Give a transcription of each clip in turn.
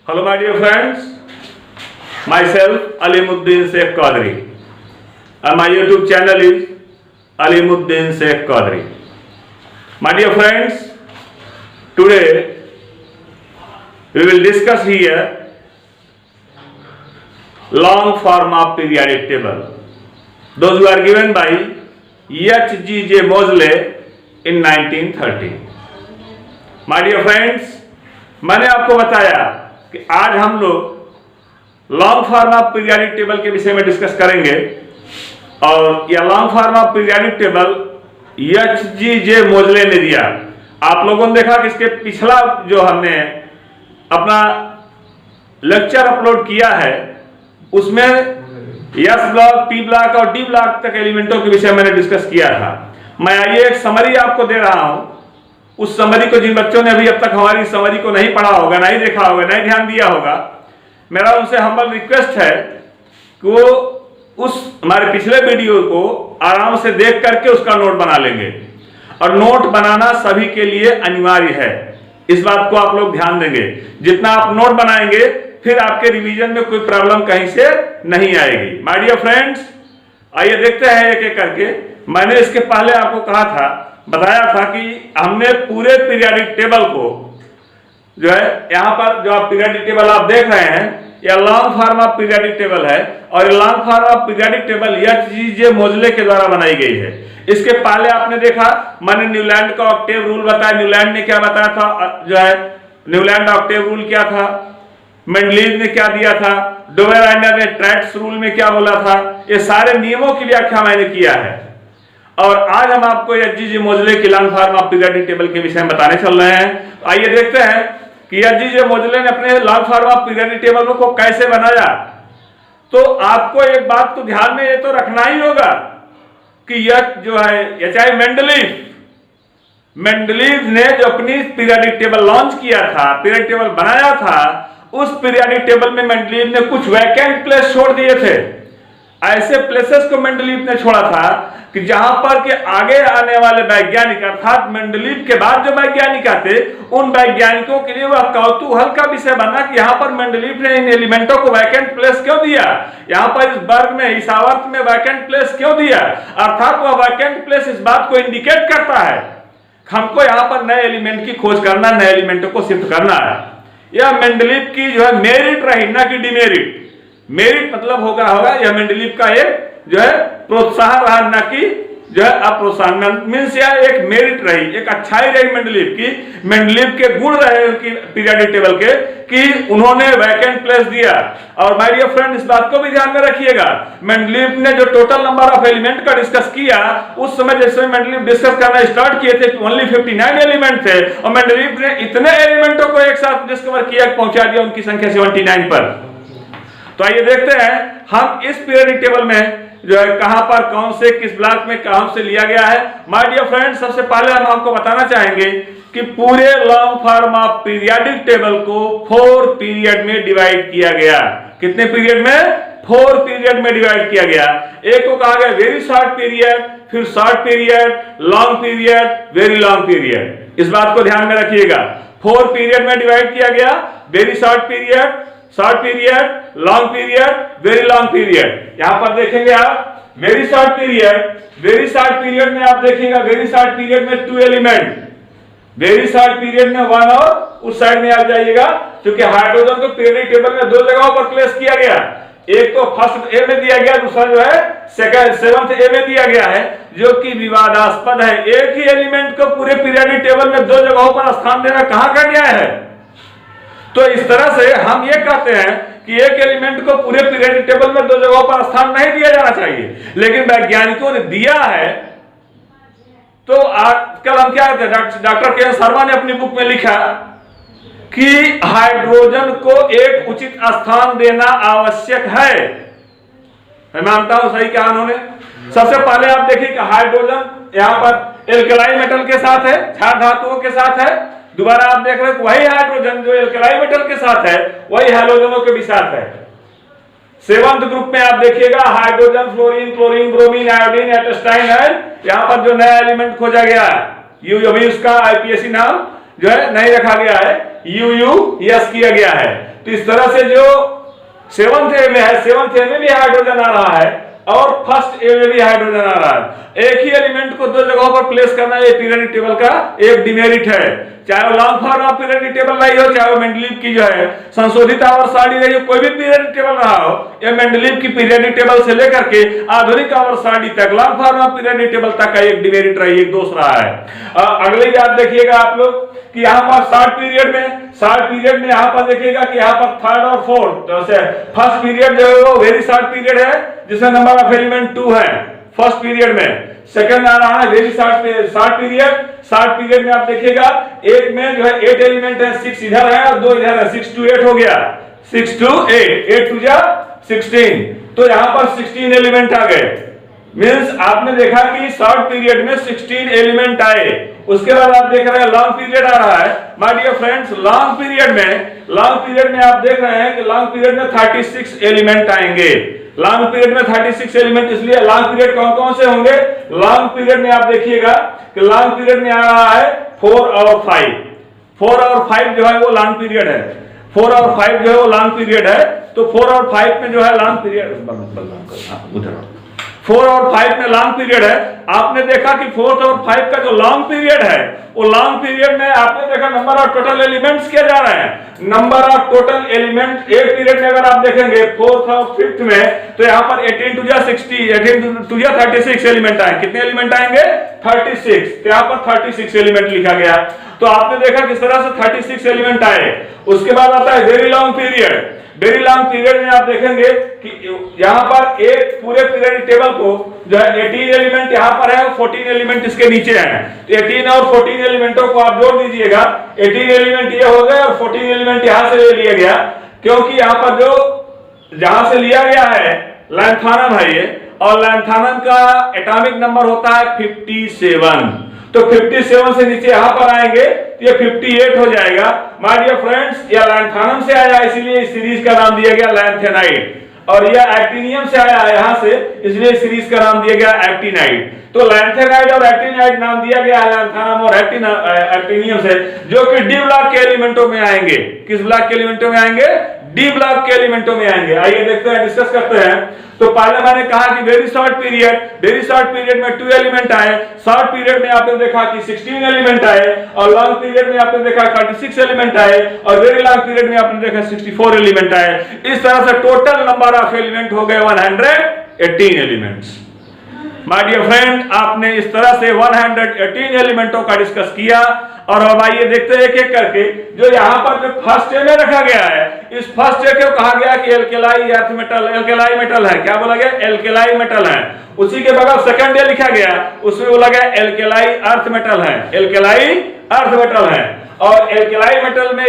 Hello my dear friends, myself Alimuddin Sheikh Qadri and my YouTube channel is Alimuddin Sheikh Qadri. My dear friends, today we will discuss here long form of periodic table. Those who are given by H.G.J. Moseley in 1930. My dear friends, मैंने आपको बताया कि आज हम लोग long form of periodic table के विषय में डिस्कस करेंगे और यह long form of periodic table H.G.J. मोजले ने दिया। आप लोगों ने देखा कि इसके पिछला जो हमने अपना लेक्चर अपलोड किया है उसमें एस ब्लॉक, पी ब्लॉक और डी ब्लॉक तक एलिमेंटों के विषय मैंने डिस्कस किया था। मैं आइए एक समरी आपको दे रहा हूं। उस समरी को जिन बच्चों ने अभी अब तक हमारी समरी को नहीं पढ़ा होगा, नहीं देखा होगा, नहीं ध्यान दिया होगा, मेरा उनसे हम्बल रिक्वेस्ट है कि वो उस हमारे पिछले वीडियो को आराम से देख करके उसका नोट बना लेंगे। और नोट बनाना सभी के लिए अनिवार्य है, इस बात को आप लोग ध्यान देंगे। जितना आप नोट बनाएंगे फिर आपके रिवीजन में कोई प्रॉब्लम कहीं से नहीं आएगी। माय डियर फ्रेंड्स, आइए देखते हैं एक एक करके। मैंने इसके पहले आपको कहा था, बताया था कि हमने पूरे पीरियोडिक टेबल को जो है, यहां पर जो आप पीरियोडिक टेबल आप देख रहे हैं यह long form of periodic table है और long form of periodic table H.G.J. मोजले के द्वारा बनाई गई है। इसके पहले आपने देखा मैंने न्यूलैंड का ऑक्टेव रूल बताया। न्यूलैंड ने क्या बताया था, जो है न्यूलैंड ऑक्टेव रूल क्या था, मेंडलीव ने क्या दिया था, डोवेराइनर ने ट्रैक्ट्स रूल में क्या बोला था, ये सारे नियमों की व्याख्या मैंने किया है। और आज हम आपको H.G.J. मोजले की long form of periodic table के विषय में बताने चल रहे हैं। आइए देखते हैं कि H.G.J. मोजले ने अपने long form of periodic table को कैसे बनाया। तो आपको एक बात तो ध्यान में ये तो रखना ही होगा कि यह जो है H.I. मेंडलीव ने जो अपनी पीरियोडिक टेबल लॉन्च किया था, पीरियोडिक टेबल बनाया था, उस पीरियोडिक टेबल में मेंडलीव ने कुछ वैकेंट प्लेस छोड़ दिए थे। ऐसे प्लेसेस को मेंडलीव ने छोड़ा था कि जहां पर के आगे आने वाले वैज्ञानिक अर्थात मेंडलीव के बाद जो वैज्ञानिक आते उन वैज्ञानिकों के लिए वह कौतूहल का विषय बना कि यहां पर मेंडलीव ने इन एलिमेंटों को वैकेंट प्लेस क्यों दिया, यहां पर इस वर्ग में, इस आवर्त में वैकेंट प्लेस क्यों दिया। अर्थात वह वैकेंट प्लेस इस बात को इंडिकेट करता है हमको यहां पर नए एलिमेंट की खोज करना, नए एलिमेंटों को शिफ्ट करना है। यह मेंडलीव की जो है मेरिट रही, ना कि डिमेरिट। मेरिट मतलब होगा यह मेंडलीव का एक जो है प्रोत्साहन रहा, ना कि जो है अप्रोत्साहन। मीन्स यह एक मेरिट रही, एक अच्छाई रही मेंडलीव की, मेंडलीव के गुण रहे उनकी पीरियोडिक टेबल के कि उन्होंने वैकेंट प्लेस दिया। और माय डियर फ्रेंड, इस बात को भी ध्यान में रखिएगा, मेंडलीव ने जो टोटल नंबर ऑफ एलिमेंट का डिस्कस किया उस समय जैसे मेंडलीव डिस्कस करना स्टार्ट किए थे ओनली 59 एलिमेंट थे और मेंडलीव ने इतने एलिमेंटों को एक साथ डिस्कवर किया, पहुंचा दिया उनकी संख्या 79 पर। तो आइए देखते हैं हम इस पीरियोडिक टेबल में जो है कहां पर कौन से किस ब्लॉक में कहां से लिया गया है। माय डियर फ्रेंड्स, सबसे पहले हम आपको बताना चाहेंगे कि पूरे long form of periodic table को 4 पीरियड में डिवाइड किया गया। कितने पीरियड में? 4 पीरियड में डिवाइड किया गया। एक को कहा गया वेरी शॉर्ट पीरियड, फिर short period, long period, very long period. इस बात को ध्यान में रखिएगा, 4 पीरियड में डिवाइड किया गया। Very short period, short period, long period, very long period. यहां पर देखेंगे आप वेरी शॉर्ट पीरियड में आप देखिएगा वेरी शॉर्ट पीरियड में 2 एलिमेंट, वेरी शॉर्ट पीरियड में 1 और उस साइड में आ जाइएगा, क्योंकि हाइड्रोजन को पीरियोडिक टेबल में 2 जगहों पर प्लेस किया गया। एक तो फर्स्ट ए में दिया गया, दूसरा जो है सेवंथ ए में दिया गया है, जो कि विवादास्पद है। एक ही एलिमेंट को पूरे पीरियोडिक टेबल में 2 जगहों पर स्थान देना कहां का न्याय है। तो इस तरह से हम ये कहते हैं कि एक एलिमेंट को पूरे पीरियोडिक टेबल में 2 जगहों पर स्थान नहीं दिया जाना चाहिए, लेकिन वैज्ञानिकों ने दिया है। तो आजकल हम क्या कहते हैं, डॉक्टर के शर्मा ने अपनी बुक में लिखा कि हाइड्रोजन को एक उचित स्थान देना आवश्यक है। मैं मानता हूं सही कहा उन्होंने। सबसे पहले आप देखिए कि हाइड्रोजन यहां पर एल्कलाई मेटल के साथ है, क्षार धातुओं के साथ है। दोबारा आप देख रहे हैं वही हाइड्रोजन जो एल्कलाई मेटल के साथ है वही हैलोजनों के भी साथ है। 7th ग्रुप में आप देखिएगा hydrogen, fluorine, chlorine, bromine, iodine, astatine है। यहां पर जो नया एलिमेंट खोजा गया है, अभी उसका आईपीएसी नाम जो है नहीं रखा गया है, UUS किया गया है। तो इस तरह से जो 7th ए में है, 7th ए में भी हाइड्रोजन आ रहा है और फर्स्ट ए में भी हाइड्रोजन आ रहा है। एक ही एलिमेंट को दो जगहों पर प्लेस करना ये पीरियोडिक टेबल का एक डिमेरिट है। चाहे वो long form of periodic table रही हो, चाहे वो मेंडलीव की जो है संशोधित आवर्त सारणी रही हो, कोई भी पीरियोडिक टेबल रहा हो, ये मेंडलीव की पीरियोडिक टेबल से लेकर के आधुनिक आवर्त सारणी तक long form of periodic table तक का एक डिमेरिट रही, एक दोष रहा है। अगले बात देखिएगा आप लोग कि यहाँ पर शॉर्ट पीरियड में यहाँ पर देखिएगा कि यहाँ पर थर्ड और फोर्थ, फर्स्ट पीरियड जो है वो वेरी शॉर्ट पीरियड है जिसमें नंबर ऑफ एलिमेंट 2 है फर्स्ट पीरियड में। सेकंड आ रहा है वेरी शॉर्ट पीरियड में आप देखिएगा एक में जो है 8 एलिमेंट है, 6 इधर है और 2 इधर है, 6 to 8 हो गया, 6 to 8, 8 to 16। तो यहाँ पर 16 एलिमेंट आ गए। मींस आपने देखा कि शॉर्ट पीरियड में 16 एलिमेंट आए। उसके बाद आप देख रहे हैं लॉन्ग पीरियड आ रहा है। My dear friends, long period में आप देख रहे हैं कि लॉन्ग पीरियड में 36 एलिमेंट आएंगे। लॉन्ग पीरियड में 36 एलिमेंट, इसलिए लॉन्ग पीरियड कौन कौन से होंगे? लॉन्ग पीरियड में आप देखिएगा कि लॉन्ग पीरियड में आ रहा है 4 और 5। 4 और 5 जो है वो लॉन्ग पीरियड है। 4 और 5 जो है वो लॉन्ग पीरियड है। तो 4 और 5 में जो है लॉन्ग पीरियड, 4 और 5 में लॉन्ग पीरियड है। आपने देखा कि 4th और 5 का जो लॉन्ग पीरियड है वो लॉन्ग पीरियड में आपने देखा नंबर ऑफ टोटल एलिमेंट्स क्या जा रहे हैं। नंबर ऑफ टोटल एलिमेंट एक पीरियड में अगर आप देखेंगे 4th और 5th में, तो यहाँ पर 18 to 60, 18 to 36 एलिमेंट आए। कितने एलिमेंट आएंगे? 36। तो यहाँ पर 36 एलिमेंट लिखा गया। तो आपने देखा किस तरह से 36 एलिमेंट आए। उसके बाद आता है very long period. Very long period में आप देखेंगे कि यहाँ पर एक पूरे पीरियड टेबल को जो है 18 एलिमेंट यहाँ पर है और 14 एलिमेंट इसके नीचे हैं। तो 18 और 14 एलिमेंटों को आप जोड़ दीजिएगा। 18 एलिमेंट ये हो गए और 14 एलिमेंट यहाँ से ले लिया गया, क्योंकि यहाँ पर जो जहां से लिया गया है लैंथानम है ये, और लैंथानम का एटॉमिक नंबर होता है 57। तो 57 से नीचे यहां पर आएंगे तो ये 58 हो जाएगा। माय डियर फ्रेंड्स, ये लैंथानम से आया इसलिए इस सीरीज का नाम दिया गया लैंथेनाइट, और यह एक्टिनियम से आया यहां से इसलिए इस सीरीज का नाम दिया गया एक्टिनाइट। तो लैंथेनाइट और एक्टिनाइट नाम दिया गया है लैंथानम और एक्टिनियम से, जो कि डी ब्लॉक के एलिमेंटों में आएंगे। किस ब्लॉक के एलिमेंटों में आएंगे? डी ब्लॉक के एलिमेंटों में आएंगे। आइए देखते हैं, डिस्कस करते हैं। तो पहले मैंने कहा कि वेरी शॉर्ट पीरियड में 2 एलिमेंट आए। शॉर्ट पीरियड में आपने देखा कि 16 एलिमेंट आए, और लॉन्ग पीरियड में आपने देखा 36 एलिमेंट आए, और वेरी लॉन्ग पीरियड में आपने देखा 64 एलिमेंट आए। इस तरह से टोटल नंबर ऑफ एलिमेंट हो गए 118 एलिमेंट्स। माय डियर फ्रेंड, आपने इस तरह से 118 एलिमेंटों का डिस्कस किया। और अब आइए देखते हैं एक एक करके। जो यहाँ पर जो फर्स्ट ए में रखा गया है, इस फर्स्ट ए को कहा गया कि alkali earth metal, alkali metal है। क्या बोला गया? एल्केलाई मेटल है। उसी के बगल सेकंड ए लिखा गया, उसमें बोला गया एल्केलाई अर्थ मेटल है, एल्केलाई अर्थ मेटल है। और एल्केलाई मेटल में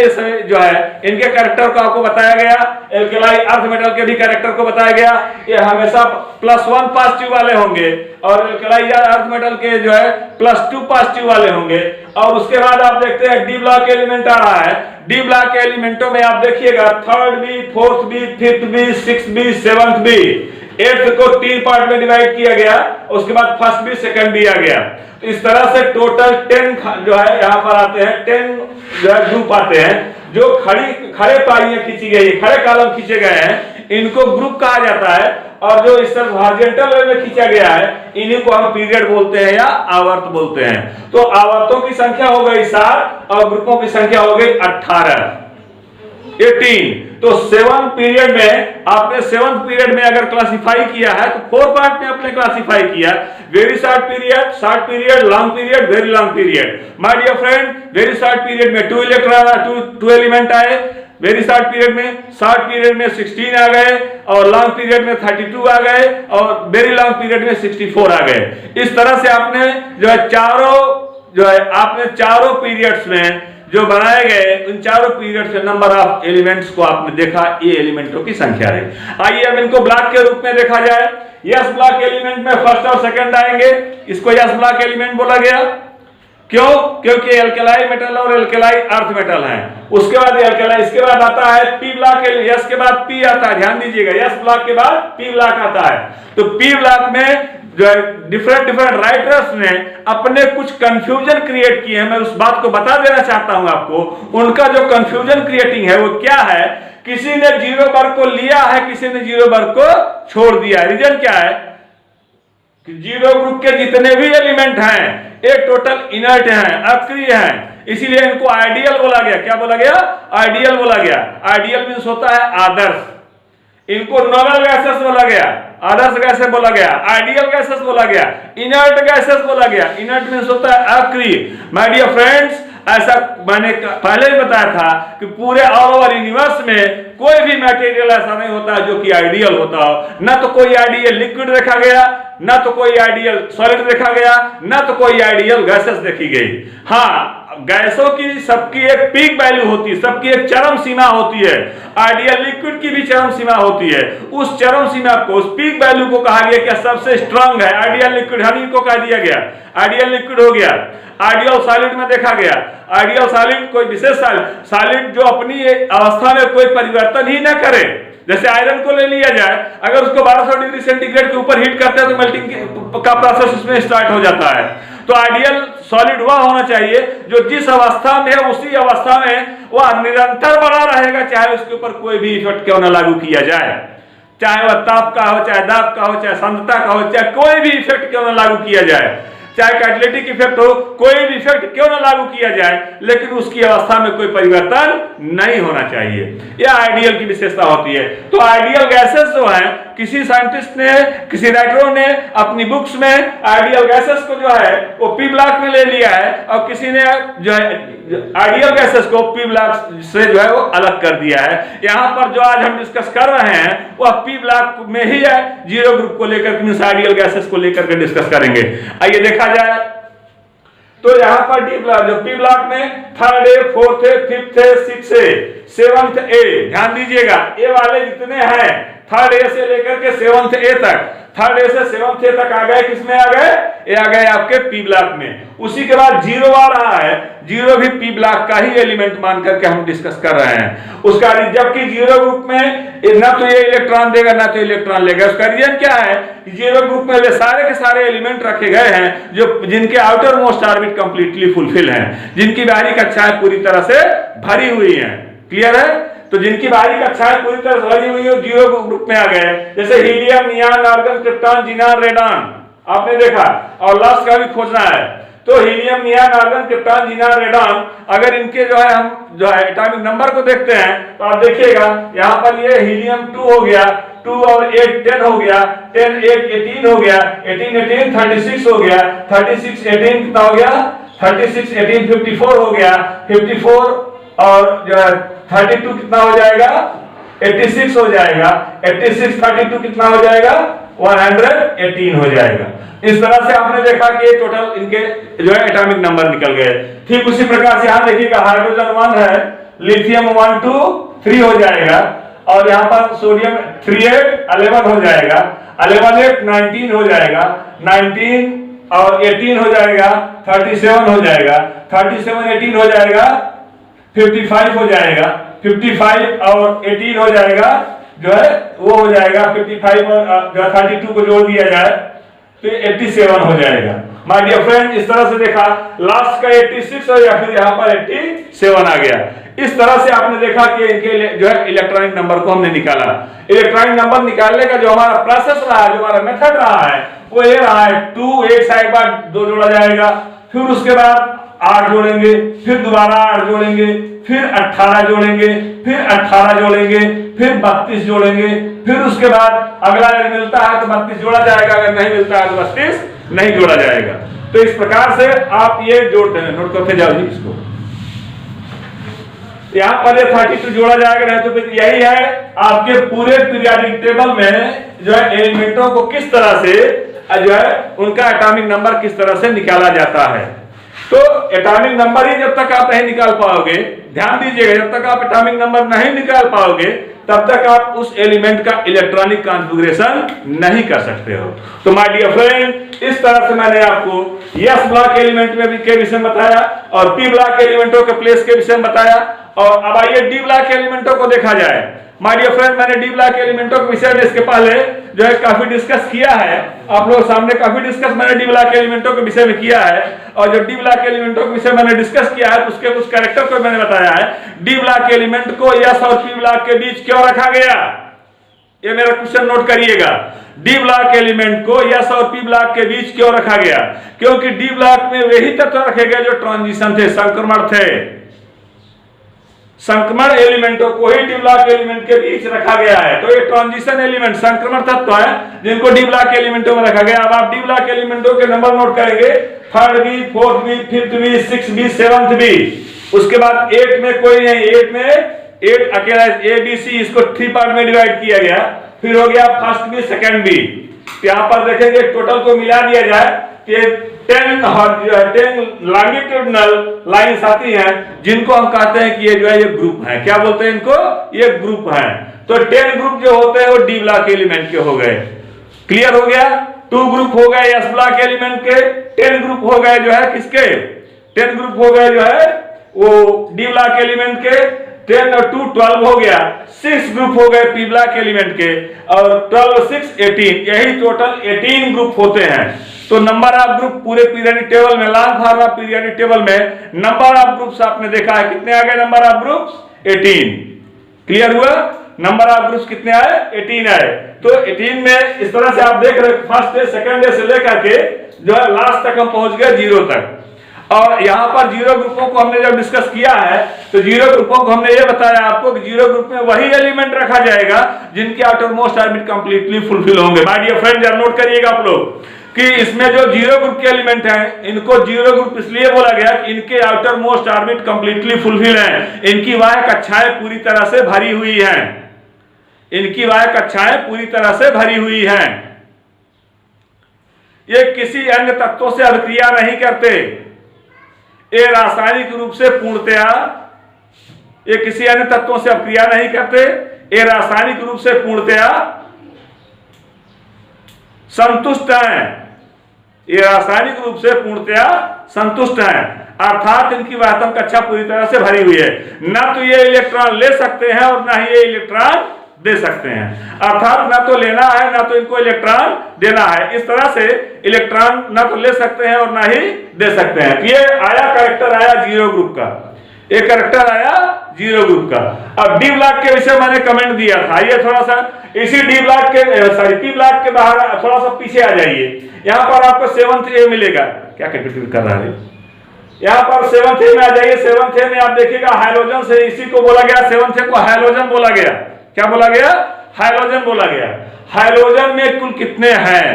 जो है इनके कैरेक्टर को आपको बताया गया, एल्केलाई अर्थ मेटल के भी कैरेक्टर को बताया गया। ये हमेशा +1 पॉजिटिव वाले होंगे, और एल्केलाई अर्थ मेटल के जो है +2 पॉजिटिव वाले होंगे। और उसके बाद आप देखते हैं डी ब्लॉक एलिमेंट आ रहा है। डी ब्लॉक के एलिमेंटों में आप देखिएगा 3rd B, 4th B, 5th B, 6th B, 7th B, 8th को 3 पार्ट में डिवाइड किया गया। उसके बाद 1st बी, 2nd बी आ गया। तो इस तरह से टोटल 10 जो है यहाँ पर आते हैं, 10 जो है ग्रुप आते हैं। जो खड़े पारियां खींची गई, खड़े कॉलम खींचे गए हैं, इनको ग्रुप कहा जाता है। और जो इस तरह हॉरिजॉन्टल वे में खींचा गया है, इन्हीं को हम पीरियड बोलते हैं या आवर्त बोलते हैं। तो आवर्तों की संख्या हो गई 7 और ग्रुपों की संख्या हो गई 18। 18। तो 7 पीरियड में आपने 7th पीरियड में अगर क्लासिफाई किया है तो 4 पार्ट में आपने क्लासिफाई किया। Very short period, long period, very long period. My dear friend, very short period में 2 एलिमेंट आए। वेरी शॉर्ट पीरियड में 16 आ गए, और लॉन्ग पीरियड में 32 आ गए, और वेरी लॉन्ग पीरियड में 64 आ गए। इस तरह से आपने जो है आपने चारों पीरियड्स में जो बनाए गए, उन चारों पीरियड से नंबर ऑफ एलिमेंट्स को आपने देखा, ये एलिमेंटों की संख्या रही। आइए अब इनको ब्लॉक के रूप में देखा जाए। यस ब्लॉक एलिमेंट में फर्स्ट और सेकंड आएंगे, इसको यस ब्लॉक एलिमेंट बोला गया। क्यों? क्योंकि एल्केलाई मेटल और एल्केलाई अर्थ मेटल है। उसके बाद एल्केलाई, इसके बाद आता है पी ब्लॉक। यस के बाद पी आता है, ध्यान दीजिएगा, यस ब्लॉक के बाद पी ब्लॉक आता है। तो पी ब्लॉक में जो है डिफरेंट राइटर्स ने अपने कुछ कंफ्यूजन क्रिएट किए हैं। मैं उस बात को बता देना चाहता हूं आपको। उनका जो कंफ्यूजन क्रिएटिंग है वो क्या है, किसी ने जीरो वर्ग को लिया है, किसी ने जीरो वर्ग को छोड़ दिया है। रीजन क्या है कि जीरो ग्रुप के जितने भी एलिमेंट हैं ये टोटल इनर्ट हैं, अक्रिय हैं, इसीलिए इनको आइडियल बोला गया। क्या बोला गया? आइडियल बोला गया। आइडियल मींस होता है आदर्श। इनको नोबल गैसेस बोला गया, आदर्श गैसेस बोला गया, आइडियल गैसेस बोला गया, इनर्ट गैसेस बोला गया। इनर्ट मींस होता है अक्रिय। माय डियर फ्रेंड्स, ऐसा मैंने पहले ही बताया था कि पूरे ऑल ओवर यूनिवर्स में कोई भी मटेरियल ऐसा नहीं होता जो कि आइडियल होता हो। ना तो कोई आइडियल लिक्विड देखा गया, ना तो कोई आइडियल सॉलिड देखा गया, ना तो कोई आइडियल गैसेस देखी गई। हाँ, गैसों की सबकी एक पीक वैल्यू होती है, सबकी एक चरम सीमा होती है। आइडियल लिक्विड की भी चरम सीमा होती है। उस चरम सीमा को, उस पीक वैल्यू को कहा गया कि सबसे स्ट्रांग है। आइडियल लिक्विड हनी को कह दिया गया, आइडियल लिक्विड हो गया। आइडियल सॉलिड में देखा गया, आइडियल सॉलिड कोई विशेष सॉलिड जो अपनी अवस्था में कोई परिवर्तन ही न करे। जैसे आयरन को ले लिया जाए, अगर उसको 1200 डिग्री सेंटीग्रेड के ऊपर हीट करते हैं तो मेल्टिंग का प्रोसेस उसमें स्टार्ट हो जाता है। तो आइडियल सॉलिड वह होना चाहिए जो जिस अवस्था में है उसी अवस्था में वह निरंतर बना रहेगा, चाहे उसके ऊपर कोई भी इफेक्ट क्यों न लागू किया जाए। चाहे वह ताप का हो, चाहे दाब का हो, चाहे सांद्रता का हो, चाहे कोई भी इफेक्ट क्यों न लागू किया जाए, चाहे कैटालिटिक इफेक्ट हो, कोई भी इफेक्ट क्यों ना लागू किया जाए, लेकिन उसकी अवस्था में कोई परिवर्तन नहीं होना चाहिए। यह आइडियल की विशेषता होती है। तो आइडियल गैसेस जो है, किसी साइंटिस्ट ने, किसी राइटरों ने अपनी बुक्स में आइडियल गैसेस को जो है वो पी ब्लॉक में ले लिया है, और किसी ने जो है आइडियल गैसेस को पी ब्लॉक से जो है वो अलग कर दिया है। यहाँ पर जो आज हम डिस्कस कर रहे हैं वह पी ब्लॉक में ही है, जीरो ग्रुप को लेकर, मींस आइडियल गैसेस को लेकर के डिस्कस करेंगे। आइए देखा जाए तो यहाँ पर डी ब्लॉक, जो पी ब्लॉक में third A, fourth A, fifth A, six A, seventh A, ध्यान दीजिएगा ए वाले जितने हैं थर्ड ए से लेकर के सेवंथ ए तक, थर्ड ए से सेवंथ ए तक आ गए, किसमें आ गए? ये आ गए आपके पी ब्लॉक में। उसी के बाद जीरो आ रहा है, जीरो भी पी ब्लॉक का ही एलिमेंट मान करके हम डिस्कस कर रहे हैं उसका। जबकि जीरो ग्रुप में ना तो ये इलेक्ट्रॉन देगा ना तो इलेक्ट्रॉन लेगा। उसका रीजन क्या है? जीरो ग्रुप में वे सारे के सारे एलिमेंट रखे गए हैं जो जिनके outer most orbit completely fulfil हैं, जिनकी बाहरी कक्षाएं पूरी तरह से भरी हुई हैं। क्लियर है? तो जिनकी बाहरी कक्षाएं पूरी तरह से भरी हुई है जीरो ग्रुप में आ गए, जैसे helium, neon, argon, krypton, xenon, radon आपने देखा। और लास्ट का भी खोजना है तो helium, neon, argon, krypton, xenon, radon, अगर इनके जो है हम जो है एटॉमिक नंबर को देखते हैं तो आप देखिएगा यहाँ पर ये हीलियम 2 हो गया, 2 और 8 10 हो गया, 10 8 18 हो गया, 18 18 36 हो गया, 36 18 कितना हो गया? 36 18 54 हो गया, 54 और जो है 32 कितना हो जाएगा? 86 हो जाएगा, 86 32 कितना हो जाएगा? 118 हो जाएगा। इस तरह से आपने देखा कि टोटल इनके जो है एटॉमिक नंबर निकल गए। ठीक उसी प्रकार से यहाँ देखिएगा हाइड्रोजन 1 है, लिथियम 1 2 3 हो जाएगा, और यहाँ पर सोडियम 3 8 11 हो जाएगा, 11 8 19 हो जाएगा, 19 और 18 हो जाएगा, 37 हो जाएगा, 37 18 हो जाएगा, 55 हो जाएगा, 55 और 18 हो जाएगा, जो है वो हो जाएगा 55 और जो 32 को जोड़ दिया जाए तो 87 हो जाएगा। माय डियर फ्रेंड, इस तरह से देखा लास्ट का 86 और या फिर यहाँ पर 87 आ गया। इस तरह से आपने देखा कि इनके जो है इलेक्ट्रॉनिक नंबर को हमने निकाला। इलेक्ट्रॉनिक नंबर निकालने का जो हमारा प्रोसेस रहा है, जो हमारा मेथड रहा है वो ये रहा है 2 एक साइड बार 2 जोड़ा जाएगा, फिर उसके बाद 8 जोड़ेंगे, फिर दोबारा 8 जोड़ेंगे, फिर 18 जोड़ेंगे, फिर 18 जोड़ेंगे, फिर 32 जोड़ेंगे, फिर उसके बाद अगला अगर मिलता है तो 32 जोड़ा जाएगा, अगर नहीं मिलता है तो 32 नहीं जोड़ा जाएगा। तो इस प्रकार से आप ये जोड़ते हैं, नोट करते जाओ जी इसको। यहाँ पर 32 जोड़ा जाएगा, नहीं तो फिर यही है आपके पूरे पीरियोडिक टेबल में जो है एलिमेंटों को किस तरह से जो है उनका एटॉमिक नंबर किस तरह से निकाला जाता है। तो एटॉमिक नंबर ही जब तक आप नहीं निकाल पाओगे, ध्यान दीजिएगा, जब तक आप एटॉमिक नंबर नहीं निकाल पाओगे तब तक आप उस एलिमेंट का इलेक्ट्रॉनिक कॉन्फ़िगरेशन नहीं कर सकते हो। तो माय डियर फ्रेंड, इस तरह से मैंने आपको एस ब्लॉक एलिमेंट में भी के विषय में बताया और पी ब्लॉक एलिमेंटों के प्लेस के विषय में बताया। और अब आइए डी ब्लॉक एलिमेंटों को देखा जाए। माय डियर फ्रेंड, मैंने डी ब्लॉक एलिमेंटों के विषय में इसके पहले जो है काफी डिस्कस किया है, आप लोगों सामने काफी डिस्कस मैंने डी ब्लॉक एलिमेंटों के विषय में किया है। और जो डी ब्लॉक एलिमेंटों के विषय मैंने डिस्कस किया है उसके कुछ कैरेक्टर को मैंने बताया है। डी ब्लॉक एलिमेंट को एस और पी ब्लॉक के बीच क्यों रखा गया, ये मेरा क्वेश्चन नोट करिएगा। डी ब्लॉक एलिमेंट को एस और पी ब्लॉक के बीच क्यों रखा गया? क्योंकि डी ब्लॉक में वही तत्व रखे गए जो ट्रांजिशन थे, संक्रमण थे। संक्रमण एलिमेंटों को ही डी ब्लॉक एलिमेंट के बीच रखा गया है। तो ये ट्रांजिशन एलिमेंट संक्रमण तत्व है जिनको डी ब्लॉक एलिमेंटों में रखा गया। अब आप डी ब्लॉक एलिमेंटों के नंबर नोट करेंगे, 3rd B, 4th B, 5th B, 6th B, 7th B. उसके बाद 8 में कोई नहीं, 8 में 8 अकेला ए बी सी, इसको 3 पार्ट में डिवाइड किया गया। फिर हो गया 1st बी, 2nd बी। यहां पर देखेंगे टोटल को मिला दिया जाए कि 10 लॉन्गिट्यूडनल लाइंस आती हैं जिनको हम कहते हैं कि ये जो है ये ग्रुप है। क्या बोलते हैं इनको? ये ग्रुप है। तो 10 ग्रुप जो होते हैं वो डी ब्लॉक एलिमेंट के हो गए। क्लियर हो गया? 2 ग्रुप हो गए एस ब्लॉक एलिमेंट के, 10 ग्रुप हो गए जो है किसके? 10 ग्रुप हो गए जो है वो डी ब्लॉक एलिमेंट के। 10 और 2 12 हो गया। 6 ग्रुप हो गए पी ब्लॉक एलिमेंट के, और 12 और 6 18, यही टोटल 18 ग्रुप होते हैं। तो नंबर ऑफ ग्रुप पूरे पीरियोडिक टेबल में, long form of periodic table में नंबर ऑफ ग्रुप्स आपने देखा है कितने आ गए? Number of groups 18। क्लियर हुआ? नंबर ऑफ ग्रुप्स कितने आए? 18 आए। तो 18 में इस तरह से आप देख रहे फर्स्ट डे सेकंड डे से लेकर के जो है लास्ट तक हम पहुंच गए 0 तक। और यहां पर 0 ग्रुपों को हमने जब डिस्कस किया है तो 0 ग्रुपों को हमने ये बताया आपको कि 0 ग्रुप में वही एलिमेंट रखा जाएगा जिनके outer most orbit completely fulfil होंगे। माय डियर फ्रेंड, जरा नोट करिएगा आप लोग कि इसमें जो 0 ग्रुप के एलिमेंट हैं इनको 0 ग्रुप इसलिए बोला गया कि इनके outer most orbit completely fulfil हैं, इनकी बाह्य कक्षाएं पूरी तरह से भरी हुई हैं, इनकी बाह्य कक्षाएं पूरी तरह से भरी हुई हैं। ये किसी अन्य तत्वों से अभिक्रिया नहीं करते, ये रासायनिक रूप से पूर्णतया, ये किसी अन्य तत्वों से अभिक्रिया नहीं करते, ये रासायनिक रूप से पूर्णतया संतुष्ट हैं, ये रासायनिक रूप से पूर्णतया संतुष्ट हैं, अर्थात इनकी वाहतम कक्षा पूरी तरह से भरी हुई है। न तो ये इलेक्ट्रॉन ले सकते हैं और न ही ये इलेक्ट्रॉन दे सकते हैं, अर्थात न तो लेना है न तो इनको इलेक्ट्रॉन देना है। इस तरह से इलेक्ट्रॉन न तो ले सकते हैं और न ही दे सकते हैं। ये आया कैरेक्टर आया 0 ग्रुप का, एक कैरेक्टर आया 0 ग्रुप का। अब डी ब्लॉक के विषय मैंने कमेंट दिया था, ये थोड़ा सा इसी डी ब्लॉक के पी ब्लॉक के बाहर थोड़ा सा पीछे आ जाइए। यहाँ पर आपको 7th ए मिलेगा। क्या कैपिटल कर रहा है? यहाँ पर 7th ए में आ जाइए। 7th ए में आप देखिएगा हाइड्रोजन से, इसी को बोला गया 7th ए को हाइड्रोजन बोला गया। क्या बोला गया? हाइड्रोजन बोला गया। हाइड्रोजन में कुल कितने हैं?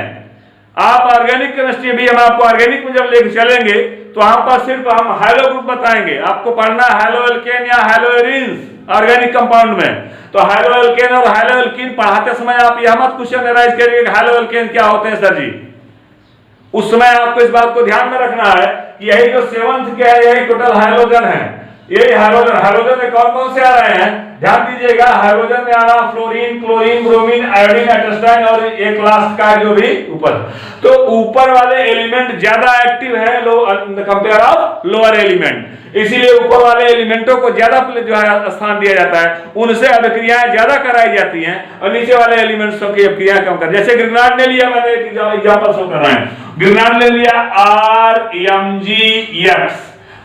आप ऑर्गेनिक केमिस्ट्री भी हम आपको ऑर्गेनिक में जब लेके चलेंगे तो वहां पर सिर्फ हम हाइलो ग्रुप बताएंगे। आपको पढ़ना है हाइलो एल्केन या हाइलो एरिन्स ऑर्गेनिक कंपाउंड में। तो हाइलो एल्केन और हाइलो एल्कीन पढ़ाते समय आप यह मत क्वेश्चन एराइज करिए कि हाइलो एल्केन क्या होते हैं सर जी। उस समय आपको इस बात को ध्यान में रखना है कि यही जो 7th के है यही टोटल हाइड्रोजन है। यही हाइड्रोजन, हाइड्रोजन में कौन कौन से आ रहे हैं ध्यान दीजिएगा। हाइड्रोजन में आ रहा फ्लोरीन, क्लोरीन, ब्रोमीन, आयोडीन, एटोस्टाइन और एक लास्ट का जो भी ऊपर। तो ऊपर वाले एलिमेंट ज्यादा एक्टिव है कंपेयर ऑफ लोअर एलिमेंट, इसीलिए ऊपर वाले एलिमेंटों को ज्यादा जो है स्थान दिया जाता है, उनसे अभिक्रियाएं ज्यादा कराई जाती हैं और नीचे वाले एलिमेंट्स की अभिक्रियाएं कम कर। जैसे ग्रेनाड ले लिया, मैंने एक एग्जांपल शो कर रहा है। ग्रेनाड ले लिया RMgX।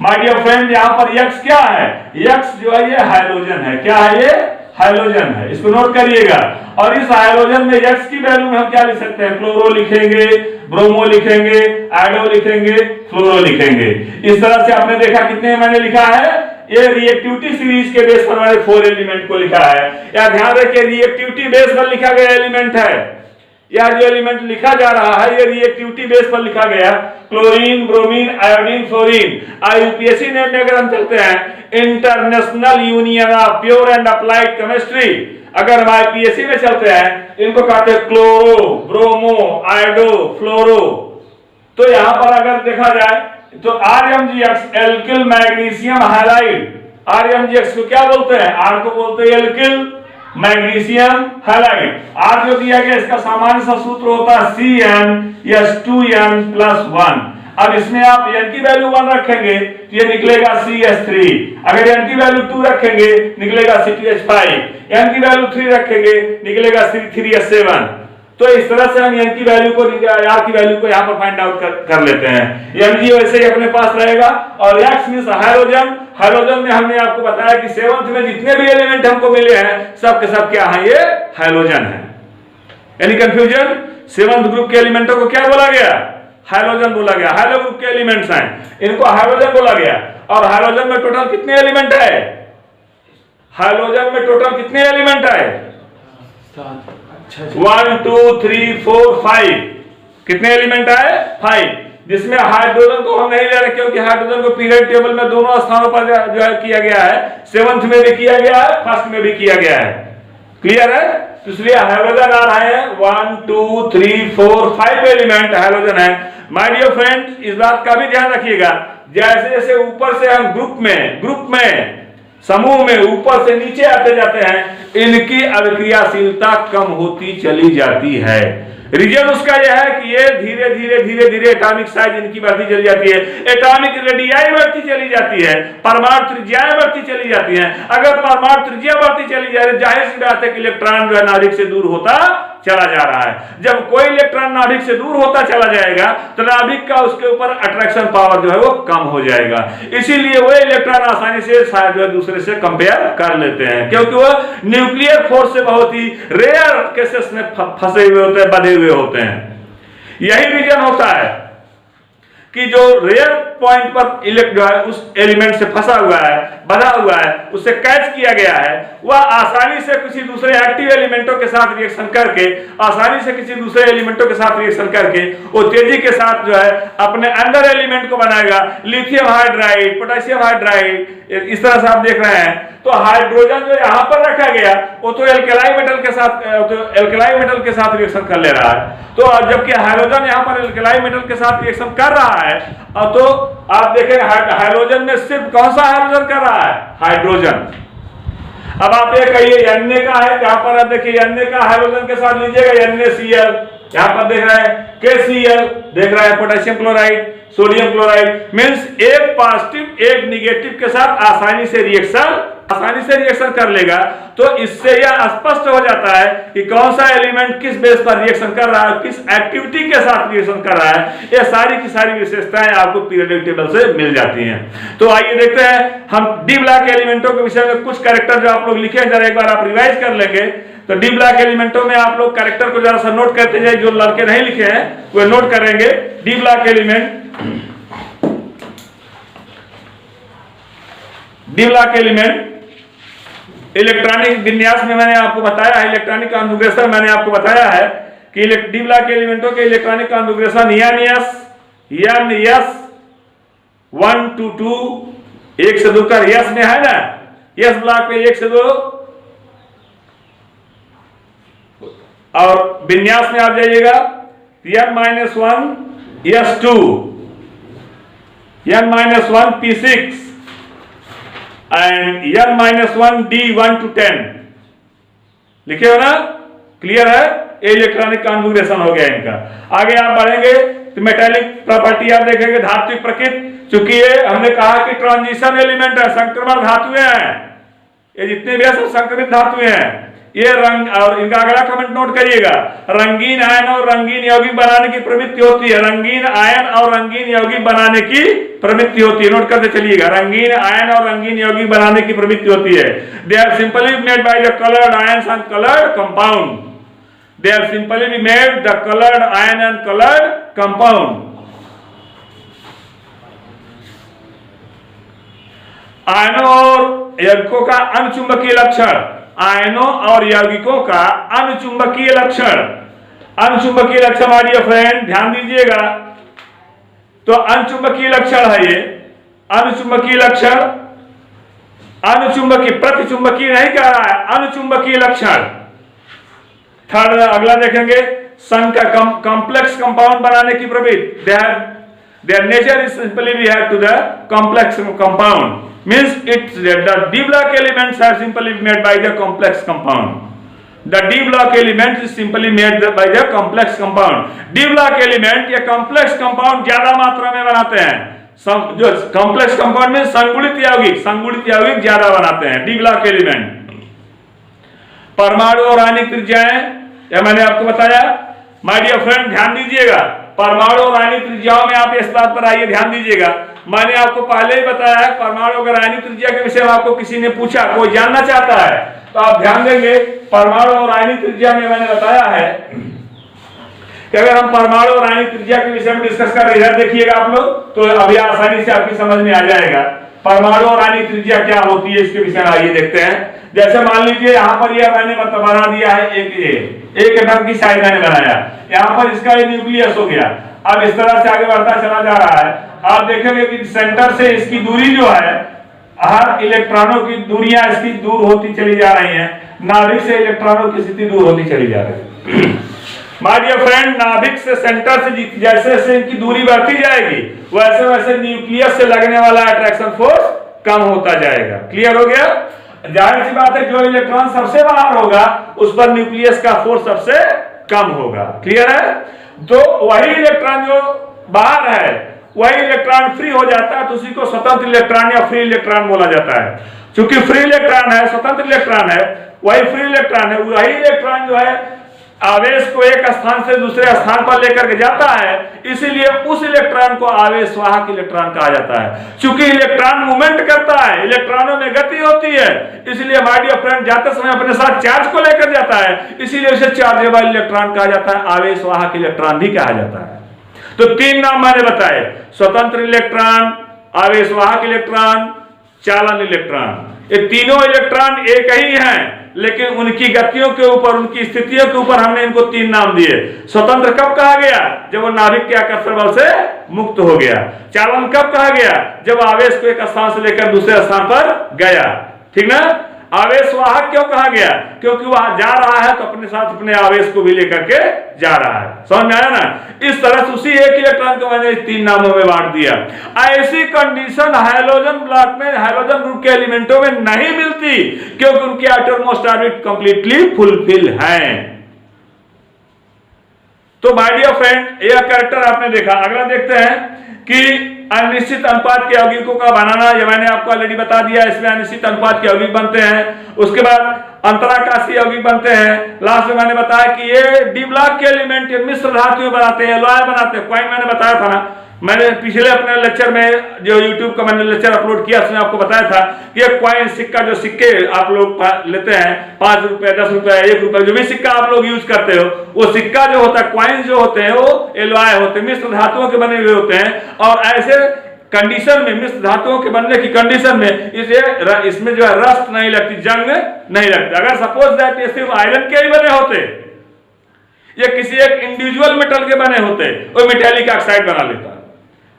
माय डियर फ्रेंड, यहाँ पर X क्या है? X जो है ये हाइड्रोजन है। क्या है ये? हाइड्रोजन है। इसको नोट करिएगा। और इस हाइड्रोजन में X की वैल्यू में हम क्या लिख सकते हैं? क्लोरो लिखेंगे, ब्रोमो लिखेंगे, आयोडो लिखेंगे, फ्लोरो लिखेंगे। इस तरह से आपने देखा कितने मैंने लिखा है? ये रिएक्टिविटी सीरीज के बेस पर मैंने 4 एलिमेंट को लिखा है। या ध्यान रखिए रिएक्टिविटी बेस पर लिखा गया एलिमेंट है। यह जो एलिमेंट लिखा जा रहा है ये रिएक्टिविटी बेस पर लिखा गया। Chlorine, bromine, iodine, fluorine. UPSC name में अगर हम चलते हैं international union of pure and applied chemistry, अगर हम आईपीएससी में चलते हैं इनको कहते हैं क्लोरो, ब्रोमो, आयोडो, फ्लोरो। तो यहां पर अगर देखा जाए तो RMgX alkyl magnesium halide. RMgX को क्या बोलते हैं? आर को बोलते हैं एल्किल मैग्नीशियम हाइलाइड। आर जो दिया गया इसका सामान्य सा सूत्र होता है CnS2n+1। अब इसमें आप n की वैल्यू 1 रखेंगे तो ये निकलेगा CH3। अगर n की वैल्यू 2 रखेंगे निकलेगा C2H5। n की वैल्यू 3 रखेंगे, निकलेगा 3s7। तो इस तरह से हम n की वैल्यू को, r की वैल्यू को यहाँ पर फाइंड आउट कर लेते हैं। mg वैसे ही अपने पास रहेगा। और x मींस हाइड्रोजन। हाइड्रोजन में हमने आपको बताया कि 7th में जितने भी एलिमेंट हमको मिले हैं सब के सब क्या है, ये हाइड्रोजन है। Any confusion? 7th ग्रुप के एलिमेंटों को क्या बोला गया? हाइड्रोजन बोला गया। हाइड्रो ग्रुप के एलिमेंट्स हैं, इनको हाइड्रोजन बोला गया। और हाइड्रोजन में टोटल कितने एलिमेंट है? हाइड्रोजन में टोटल कितने एलिमेंट है? 1 2 3 4 5। कितने एलिमेंट है? 5। जिसमें हाइड्रोजन को हम नहीं ले रहे क्योंकि हाइड्रोजन को पीरियड टेबल में दोनों स्थानों पर जो है किया गया है। 7th में भी किया गया है, 1st में भी किया गया है। क्लियर है? तो इसलिए हाइड्रोजन आ रहा है 1 2 3 4 5 एलिमेंट हाइड्रोजन है। माय डियर फ्रेंड्स, इस बात का भी ध्यान रखिएगा, जैसे जैसे ऊपर से हम ग्रुप में समूह में ऊपर से नीचे आते जाते हैं, इनकी अभिक्रियाशीलता कम होती चली जाती है। रीजन उसका यह है कि ये धीरे धीरे एटॉमिक साइज इनकी बढ़ती चली जाती है, एटॉमिक रेडियाई बढ़ती चली जाती है, परमाणु त्रिज्याएं बढ़ती चली जाती हैं। अगर परमाणु त्रिज्या बढ़ती चली जा रही है, जाहिर सी बात है कि इलेक्ट्रॉन जो है नाभिक से दूर होता चला जा रहा है। जब कोई इलेक्ट्रॉन नाभिक से दूर होता चला जाएगा तो नाभिक का उसके ऊपर अट्रैक्शन पावर जो है वो कम हो जाएगा। इसीलिए वो इलेक्ट्रॉन आसानी से शायद जो है दूसरे से कंपेयर कर लेते हैं, क्योंकि वो न्यूक्लियर फोर्स से बहुत ही रेयर केसेस में फंसे हुए होते हैं, बंधे हुए होते हैं। यही रीजन होता है कि जो रेयर पॉइंट पर इलेक्ट्रॉन जो है उस एलिमेंट से फंसा हुआ है, बंधा हुआ है, उससे कैच किया गया है, वह आसानी से किसी दूसरे एक्टिव एलिमेंटों के साथ रिएक्शन करके, आसानी से किसी दूसरे एलिमेंटों के साथ रिएक्शन करके वो तेजी के साथ जो है अपने अंदर एलिमेंट को बनाएगा। लिथियम हाइड्राइड, पोटेशियम हाइड्राइड, इस तरह से आप देख रहे हैं। तो हाइड्रोजन जो यहाँ पर रखा गया वो तो एल्कलाई मेटल के साथ रिएक्शन कर ले रहा है। तो जबकि हाइड्रोजन यहाँ पर एल्कलाई मेटल के साथ रिएक्शन कर रहा है, तो आप देखेंगे हाइड्रोजन में सिर्फ कौन सा हाइड्रोजन कर रहा है? हाइड्रोजन। अब आप ये कहिए Na का है, यहाँ पर आप देखिए Na का हाइड्रोजन के साथ लीजिएगा NaCl, यहाँ पर देख रहे हैं KCl, देख रहे हैं potassium chloride, sodium chloride. Means एक पॉजिटिव एक निगेटिव के साथ आसानी से रिएक्शन कर लेगा। तो इससे यह स्पष्ट हो जाता है कि कौन सा एलिमेंट किस बेस पर रिएक्शन कर रहा है, किस एक्टिविटी के साथ रिएक्शन कर रहा है। ये सारी की सारी विशेषताएं आपको पीरियोडिक टेबल से मिल जाती हैं। तो आइए देखते हैं हम डी ब्लॉक एलिमेंटों के विषय में कुछ कैरेक्टर जो आप लोग लिखे हैं, जरा एक बार आप रिवाइज कर लेंगे। तो डी ब्लॉक एलिमेंटों में आप लोग कैरेक्टर को जरा सा नोट करते जाइए, जो लड़के नहीं लिखे हैं वो नोट करेंगे। डी ब्लॉक एलिमेंट इलेक्ट्रॉनिक विन्यास में मैंने आपको बताया है, इलेक्ट्रॉनिक कॉन्फ़िगरेशन मैंने आपको बताया है कि डी ब्लॉक एलिमेंटों के इलेक्ट्रॉनिक कॉन्फ़िगरेशन NS 1 to 2, 1 से 2 का यस में है ना, यस ब्लॉक पे 1 से 2, और विन्यास में आप जाइएगा N-1 S2, N-1 P6 and N-1 D1 to 10 लिखे हो ना? क्लियर है? ये इलेक्ट्रॉनिक कॉन्फ़िगरेशन हो गया इनका। आगे आप बढ़ेंगे तो मेटालिक प्रॉपर्टी आप देखेंगे, धात्विक प्रकृति। चूंकि ये हमने कहा कि ट्रांजिशन एलिमेंट है, संक्रमण धातुएं हैं, ये जितने भी है सब संक्रमित धातुएं हैं। ये रंग और इनका अगला कमेंट नोट करिएगा, रंगीन आयन और रंगीन यौगिक बनाने की प्रवृत्ति होती है। रंगीन आयन और रंगीन यौगिक बनाने की प्रवृत्ति होती है, नोट करते चलिएगा। रंगीन आयन और रंगीन यौगिक बनाने की प्रवृत्ति होती है। They are simply made by the coloured ions and coloured compound. They are simply made the coloured ion and coloured compound. आयनों और यौगिकों का अनुचुंबकीय लक्षण, आयनों और यौगिकों का अनुचुंबकीय लक्षण। अनुचुंबकीय लक्षण माय डियर फ्रेंड ध्यान दीजिएगा। तो अनुचुंबकीय लक्षण है ये, अनुचुंबकीय लक्षण, अनुचुंबकीय, प्रतिचुंबकीय नहीं कह रहा है, अनुचुंबकीय लक्षण। थर्ड अगला देखेंगे, संघ का कॉम्प्लेक्स कंपाउंड बनाने की प्रवृत्ति। their nature is simply react to the complex compound, means it's the D block elements are simply made by the complex compound. The D block element is simply made by the complex compound. D block element ये complex compound ज्यादा मात्रा में बनाते हैं। जो complex compound में संगुणित यौगिक ज्यादा बनाते हैं D block element। परमाणु और आणविक त्रिज्याएं, यह मैंने आपको बताया। माय डियर फ्रेंड ध्यान दीजिएगा, परमाणु और आणविक त्रिज्याओं में आप इस बात पर आइए ध्यान दीजिएगा। मैंने आपको पहले ही बताया है, परमाणु और आणविक त्रिज्या के विषय में आपको किसी ने पूछा, कोई जानना चाहता है तो आप ध्यान देंगे। परमाणु और आणविक त्रिज्या में मैंने बताया है कि अगर हम परमाणु और आणविक त्रिज्या के विषय में डिस्कस कर रहे हैं, देखिएगा आप लोग तो अभी आसानी से आपकी समझ में आ जाएगा परमाणु और आणविक त्रिज्या क्या होती है। इसके विषय में आइए देखते हैं। जैसे मान लीजिए यहाँ पर यह मैंने बना दिया है एक एटम की साइज मैंने बनाया, यहाँ पर इसका न्यूक्लियस हो गया। अब इस तरह से आगे बढ़ता चला जा रहा है। आप देखेंगे कि सेंटर से इसकी दूरी जो है, हर इलेक्ट्रॉनों की दूरियां इसकी दूर होती चली जा रही हैं। नाभिक से इलेक्ट्रॉनों की स्थिति दूर होती चली जा रही है। माय डियर फ्रेंड, नाभिक से सेंटर से जैसे जैसे इनकी दूरी बढ़ती जाएगी वैसे वैसे न्यूक्लियस से लगने वाला अट्रैक्शन फोर्स कम होता जाएगा। क्लियर हो गया? जाहिर सी बात है, जो इलेक्ट्रॉन सबसे बाहर होगा उस पर न्यूक्लियस का फोर्स सबसे कम होगा। क्लियर है? तो वही इलेक्ट्रॉन जो बाहर है वही इलेक्ट्रॉन फ्री हो जाता है तो उसी को स्वतंत्र इलेक्ट्रॉन या फ्री इलेक्ट्रॉन बोला जाता है। क्योंकि फ्री इलेक्ट्रॉन है, स्वतंत्र इलेक्ट्रॉन है, वही फ्री इलेक्ट्रॉन है, वही इलेक्ट्रॉन जो है आवेश को एक स्थान से दूसरे स्थान पर लेकर के जाता है, इसीलिए उस इलेक्ट्रॉन को आवेश वाहक इलेक्ट्रॉन कहा जाता है। क्योंकि इलेक्ट्रॉन मूवमेंट करता है, इलेक्ट्रॉनों में गति होती है, इसलिए माय डियर फ्रेंड जाते समय अपने साथ चार्ज को लेकर जाता है, इसीलिए उसे चार्जेबल इलेक्ट्रॉन कहा जाता है, आवेश वाहक इलेक्ट्रॉन भी कहा जाता है। तो तीन नाम मैंने बताए, स्वतंत्र इलेक्ट्रॉन, आवेश वाहक इलेक्ट्रॉन, चालन इलेक्ट्रॉन। ये तीनों इलेक्ट्रॉन एक ही हैं, लेकिन उनकी गतियों के ऊपर, उनकी स्थितियों के ऊपर हमने इनको तीन नाम दिए। स्वतंत्र कब कहा गया? जब वो नाभिक के आकर्षण बल से मुक्त हो गया। चालन कब कहा गया? जब आवेश को एक स्थान से लेकर दूसरे स्थान पर गया। ठीक ना? आवेश वाहक क्यों कहा गया? क्योंकि वह जा रहा है तो अपने साथ अपने आवेश को भी लेकर के जा रहा है। समझ में आया ना? इस तरह से उसी एक इलेक्ट्रॉन को मैंने तीन नामों में बांट दिया। ऐसी कंडीशन हाइड्रोजन ब्लॉक में, हाइड्रोजन ग्रुप के एलिमेंटों में नहीं मिलती, क्योंकि उनकी आउटरमोस्ट ऑर्बिट कंप्लीटली फुलफिल है। तो माय डियर फ्रेंड, यह कैरेक्टर आपने देखा। अगला देखते हैं कि अनिश्चित अनुपात के यौगिकों का बनाना, ये मैंने आपको ऑलरेडी बता दिया। इसमें अनिश्चित अनुपात के यौगिक बनते हैं, उसके बाद अंतराकाशीय यौगिक बनते हैं। लास्ट में मैंने बताया कि ये डी ब्लॉक के एलिमेंट मिश्र धातुएं बनाते हैं, एलॉय बनाते हैं। क्वाइन मैंने बताया था ना, मैंने पिछले अपने लेक्चर में जो YouTube का मैंने लेक्चर अपलोड किया उसमें आपको बताया था कि ये क्वाइन सिक्का, जो सिक्के आप लोग लेते हैं 5 रुपए 10 रुपए 1 रुपए, जो भी सिक्का आप लोग यूज करते हो, वो सिक्का जो होता है, क्वाइन जो होते हैं वो एलॉय होते हैं, मिश्र धातुओं के बने हुए होते हैं। और ऐसे कंडीशन में, मिश्र धातुओं के बनने की कंडीशन में इसमें जो है रस्ट नहीं लगती, जंग नहीं लगती। अगर सपोज दैट ये सिर्फ आयरन के ही बने होते, ये किसी एक इंडिविजुअल मेटल के बने होते, वो मेटेलिक ऑक्साइड बना लेता।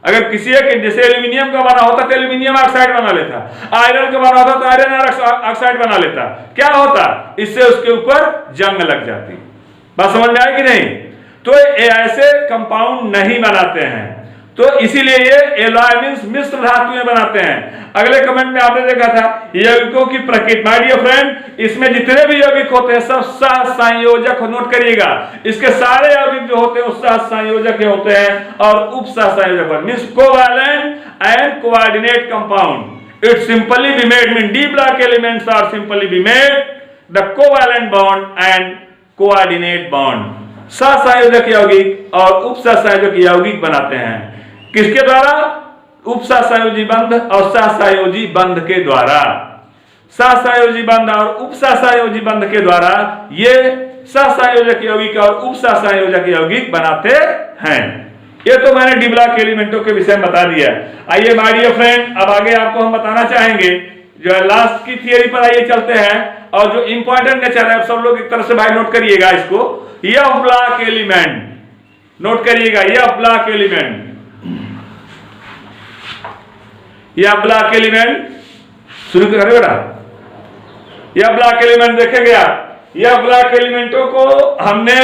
अगर किसी एक, जैसे एल्यूमिनियम का बना होता तो एल्यूमिनियम ऑक्साइड बना लेता, आयरन का बना होता तो आयरन ऑक्साइड बना लेता। क्या होता? इससे उसके ऊपर जंग लग जाती। बात समझ में आई कि नहीं? तो ऐसे कंपाउंड नहीं बनाते हैं, तो इसीलिए ये एलॉय मींस मिश्र धातुएं बनाते हैं। अगले कमेंट में आपने देखा था यौगिकों की प्रकृति। माय डियर फ्रेंड, इसमें जितने भी यौगिक होते हैं सब सहसंयोजक, नोट करिएगा। इसके सारे यौगिक जो होते हैं वो सहसंयोजक होते हैं और उप सहसंयोजक means covalent and coordinate compound. It simply be made mean D block elements are simply be made the covalent bond and coordinate bond. सहसंयोजक यौगिक और उप सहसंयोजक यौगिक बनाते हैं। किसके द्वारा? उपसहसंयोजी बंध और सहसंयोजी बंध के द्वारा। सहसंयोजी बंध और उपसहसंयोजी बंध के द्वारा ये सहसंयोजक यौगिक और उपसहसंयोजक यौगिक बनाते हैं। ये तो मैंने डी ब्लॉक एलिमेंटों के विषय में बता दिया। आइए माय डियर फ्रेंड, अब आगे आपको हम बताना चाहेंगे जो है लास्ट की थियरी पर। आइए चलते हैं, और जो इंपॉर्टेंट नेचर है सब लोग एक तरह से भाई नोट करिएगा इसको। एफ ब्लॉक एलिमेंट, नोट करिएगा, एफ ब्लॉक एलिमेंट, यह ब्लॉक एलिमेंट शुरू करें बेटा। यह ब्लॉक एलिमेंट देखेंगे आप, यह ब्लॉक एलिमेंटों को हमने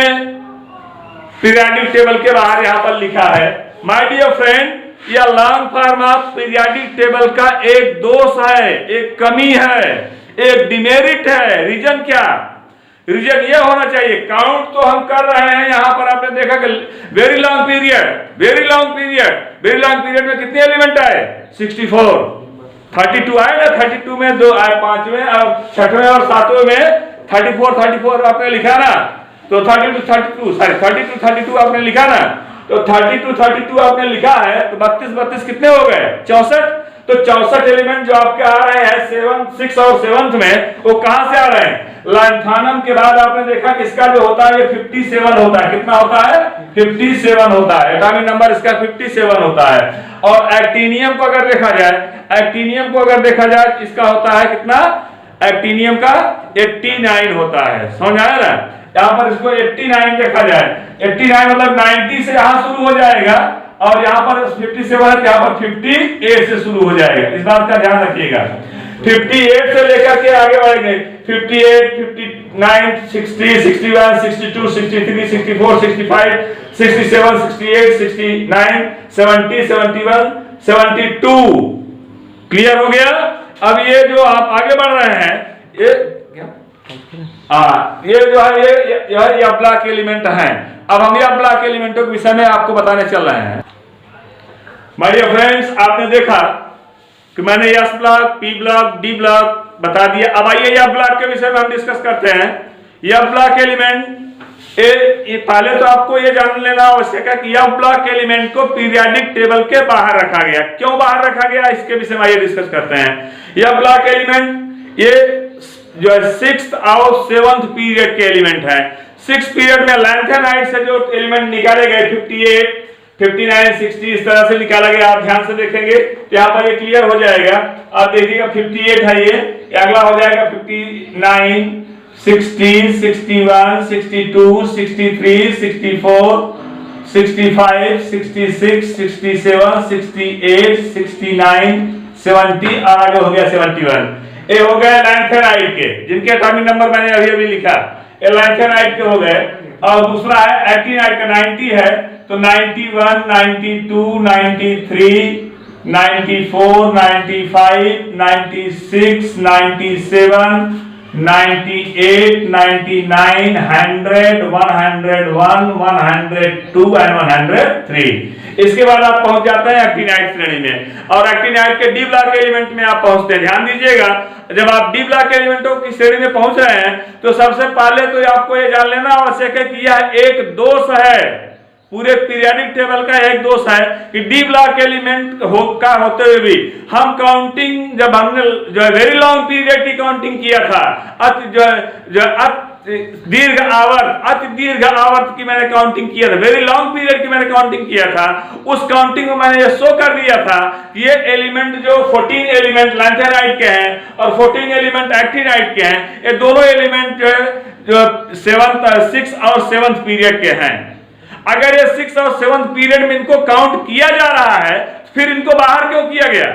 पीरियोडिक टेबल के बाहर यहां पर लिखा है। माय डियर फ्रेंड, यह long form of periodic table का एक दोष है, एक कमी है, एक डिमेरिट है। रीजन क्या? रीजन यह होना चाहिए, काउंट तो हम कर रहे हैं यहां पर, आपने देखा कि very long period, very long period, very long period में कितने एलिमेंट आए? 64, 32 आए ना। 32 में 2 आए, 5वें और 6वें और 7वें में 34 आपने लिखा ना, तो 32 आपने लिखा ना, तो 32 आपने लिखा है, तो 32 कितने हो गए? 64। तो 64 एलिमेंट जो आपके आ रहे हैं 7, 6 और 7th में, वो कहां से आ रहे हैं? लैंथानम के बाद आपने देखा कि इसका जो होता है ये 57 होता है। कितना होता है? 57 होता है। एटॉमिक नंबर इसका 57 होता है। और एक्टिनियम को अगर देखा जाए, इसका होता है कितना? एक्टिनियम का 89 होता है। समझ आया ना? यहाँ पर इसको 89 देखा जाए, 89 मतलब 90 से यहाँ शुरू हो जाएगा, और यहाँ पर 57 है, यहाँ पर 58 से शुरू हो जाएगा। इस बात का ध्यान रखिएगा। 58 से लेकर के आगे बढ़ेंगे, 58, 59, 60, 61, 62, 63, 64, 65, 67, 68, 69, 70, 71, 72। क्लियर हो गया? अब ये जो आप आगे बढ़ रहे हैं, ये जो है ये ब्लॉक एलिमेंट हैं। अब हम ये ब्लॉक एलिमेंटों के विषय में आपको बताने चल रहे हैं। माय डियर फ्रेंड्स, आपने देखा कि मैंने S block, P block, D block बता दिया। अब आइए यह ब्लॉक के विषय में हम डिस्कस करते हैं। यह ब्लॉक एलिमेंट पहले तो आपको ये जान लेना आवश्यक है कि यह ब्लॉक एलिमेंट को पीरियोडिक टेबल के बाहर रखा गया। क्यों बाहर रखा गया, इसके विषय में आइए डिस्कस करते हैं। यह ब्लॉक एलिमेंट ये जो है 6th और 7th पीरियड के एलिमेंट है। 6th पीरियड में लैंथेनाइट से जो एलिमेंट निकाले गए 58, 59, 60 इस तरह से निकाला गया। आप ध्यान से देखेंगे तो यहाँ पर ये क्लियर हो जाएगा। आप देखिएगा 58 है, ये अगला हो जाएगा 59, 60, 61, 62, 63, 64, 65, 66, 67, 68, 69, 70 और आगे हो गया 71। ये हो गए लैंथेनाइट के, जिनके एटॉमिक नंबर मैंने अभी लिखा, ये लैंथेनाइट के हो गए। और दूसरा है एक्टिनाइट का 90 है, तो 91, 92, 93, 94, 95, 96, 97, 98, 99, 100, 101, 102 एंड 103। इसके बाद आप पहुंच जाते हैं एक्टिनाइट श्रेणी में, और एक्टिनाइट के डी ब्लॉक एलिमेंट में आप पहुंचते हैं। ध्यान दीजिएगा, जब आप डी ब्लॉक एलिमेंटों की श्रेणी में पहुंच रहे हैं तो सबसे पहले तो आपको ये जान लेना आवश्यक है कि यह एक दोष है, पूरे पीरियोडिक टेबल का एक दोष है कि डी ब्लॉक एलिमेंट होते हुए भी हम काउंटिंग, जब हमने जो वेरी लॉन्ग पीरियड की काउंटिंग किया था, अति दीर्घ आवर्त की मैंने काउंटिंग किया था, वेरी लॉन्ग पीरियड की मैंने काउंटिंग किया था। उस काउंटिंग में मैंने ये शो कर दिया था कि ये एलिमेंट जो 14 एलिमेंट लैंथेनाइट के हैं और 14 एलिमेंट एक्टिनाइट के हैं, ये दोनों एलिमेंट जो 6 और 7th पीरियड के हैं। अगर ये 6 और 7th पीरियड में इनको काउंट किया जा रहा है, फिर इनको बाहर क्यों किया गया?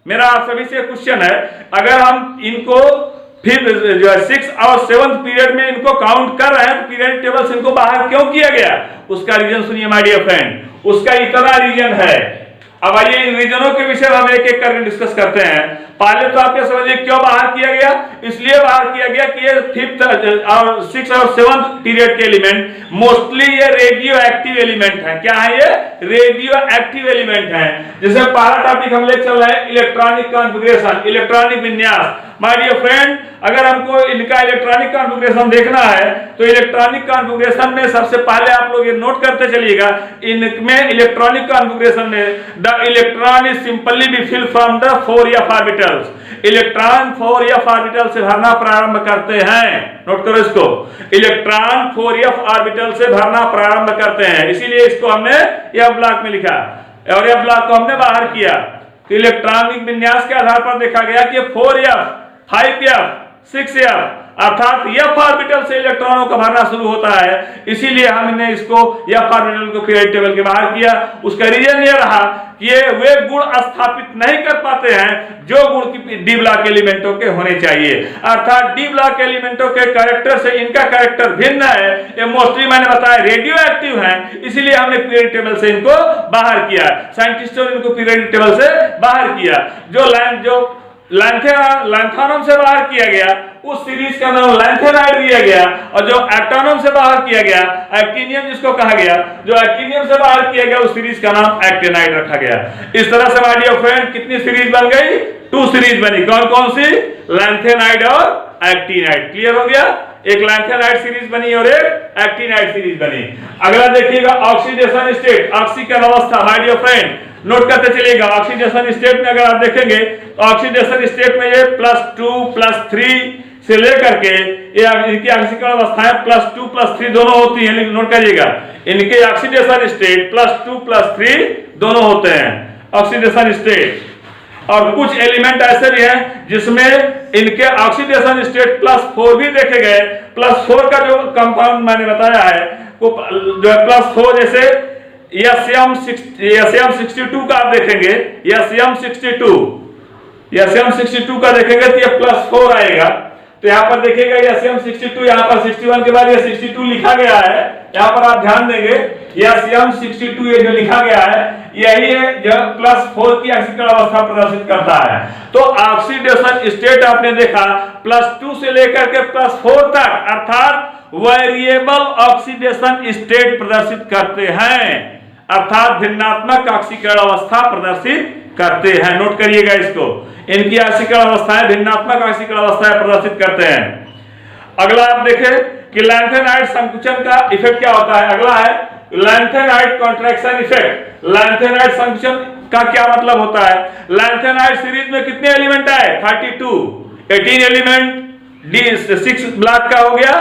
मेरा आप सभी से क्वेश्चन है। अगर हम इनको फिर जो है 6 और 7th पीरियड में इनको काउंट कर रहे हैं, तो पीरियड टेबल से इनको बाहर क्यों किया गया? उसका रीजन सुनिए माय डियर फ्रेंड, उसका इतना रीजन है। अब आइए इन रीजनों के विषय में हम एक एक करके डिस्कस करते हैं। पहले तो आप ये समझिए क्यों बाहर किया गया। इसलिए बाहर किया गया कि ये 5th और 6th और 7th पीरियड के एलिमेंट मोस्टली ये रेडियो एक्टिव एलिमेंट है। क्या है? ये रेडियो एक्टिव एलिमेंट है। जैसे पहला टॉपिक हम ले चल रहे हैं इलेक्ट्रॉनिक कॉन्फ़िगरेशन, इलेक्ट्रॉनिक विन्यास। माय डियर फ्रेंड, अगर हमको इनका इलेक्ट्रॉनिक कॉन्फ़िगरेशन देखना है तो इलेक्ट्रॉनिक कॉन्फ़िगरेशन में सबसे पहले आप लोग ये नोट करते चलिएगा, इनमें इलेक्ट्रॉनिक कॉन्फ़िगरेशन में the electron is simply be filled from the 4f orbitals. Electron 4f orbital से भरना प्रारंभ करते हैं। नोट करो इसको, इलेक्ट्रॉन 4f ऑर्बिटल से भरना प्रारंभ करते हैं। इसीलिए इसको हमने f ब्लॉक में लिखा और f ब्लॉक को हमने बाहर किया। तो इलेक्ट्रॉनिक विन्यास के आधार पर देखा गया कि 4f, 5f, 6f अर्थात f ऑर्बिटल से इलेक्ट्रॉनों का भरना शुरू होता है। इसीलिए हमने इसको f ऑर्बिटल को पीरियड टेबल के बाहर किया। उसका रीजन ये रहा कि ये वे गुण स्थापित नहीं कर पाते हैं जो गुण की डी ब्लॉक एलिमेंटों के होने चाहिए। अर्थात डी ब्लॉक एलिमेंटों के कैरेक्टर से इनका कैरेक्टर भिन्न है। ये मोस्टली मैंने बताया रेडियो एक्टिव है, इसीलिए हमने पीरियड टेबल से इनको बाहर किया। साइंटिस्टों ने इनको पीरियड टेबल से बाहर किया। जो लैंथेनम से बाहर किया गया उस सीरीज का नाम लैंथेनाइट दिया गया, और जो एक्टिनियम से बाहर किया गया, एक्टिनियम जिसको कहा गया, जो एक्टिनियम से बाहर किया गया उस सीरीज का नाम एक्टिनाइट रखा गया। इस तरह से माय डियर फ्रेंड कितनी सीरीज बन गई? टू सीरीज बनी, कौन कौन सी? लैंथेनाइड और एक्टिनाइड। क्लियर हो गया? एक लैंथेनाइड सीरीज बनी और एक एक्टिनाइड सीरीज बनी। अगला देखिएगा ऑक्सीडेशन स्टेट, ऑक्सीकरण अवस्था। माय डियर फ्रेंड, नोट करते चलिएगा। ऑक्सीडेशन स्टेट में अगर आप देखेंगे तो ऑक्सीडेशन स्टेट में ये +2 +3 से लेकर के ये इनकी ऑक्सीकरण अवस्थाएं +2 +3 दोनों होती हैं। लेकिन नोट करिएगा इनके ऑक्सीडेशन स्टेट +2 +3 दोनों होते हैं ऑक्सीडेशन स्टेट। और कुछ एलिमेंट ऐसे भी हैं जिसमें इनके ऑक्सीडेशन स्टेट +4 भी देखे गए। +4 का जो कंपाउंड मैंने बताया है वो जो है +4, जैसे SN62 का आप देखेंगे, SN62 का देखेंगे तो ये +4 आएगा। तो यहाँ पर देखिएगा SN62, यहाँ पर 61 के बाद ये 62 लिखा गया है। यहाँ पर आप ध्यान देंगे SN62 ये जो लिखा गया है यही है जो +4 की ऑक्सीकरण अवस्था प्रदर्शित करता है। तो ऑक्सीडेशन स्टेट आपने देखा +2 से लेकर के +4 तक, अर्थात वेरिएबल ऑक्सीडेशन स्टेट प्रदर्शित करते हैं, अर्थात भिन्नात्मक ऑक्सीकरण अवस्था प्रदर्शित करते हैं। नोट करिएगा इसको, इनकी ऑक्सीकरण अवस्थाएं भिन्नात्मक ऑक्सीकरण अवस्थाएं प्रदर्शित करते हैं। अगला आप देखें कि लैंथेनाइड संकुचन का इफेक्ट क्या होता है। अगला है लैंथेनाइड कॉन्ट्रैक्शन इफेक्ट। लैंथेनाइड संकुचन का क्या मतलब होता है? लैंथेनाइड सीरीज में कितने एलिमेंट आए? 32, 18 एलिमेंट, D6 ब्लॉक का हो गया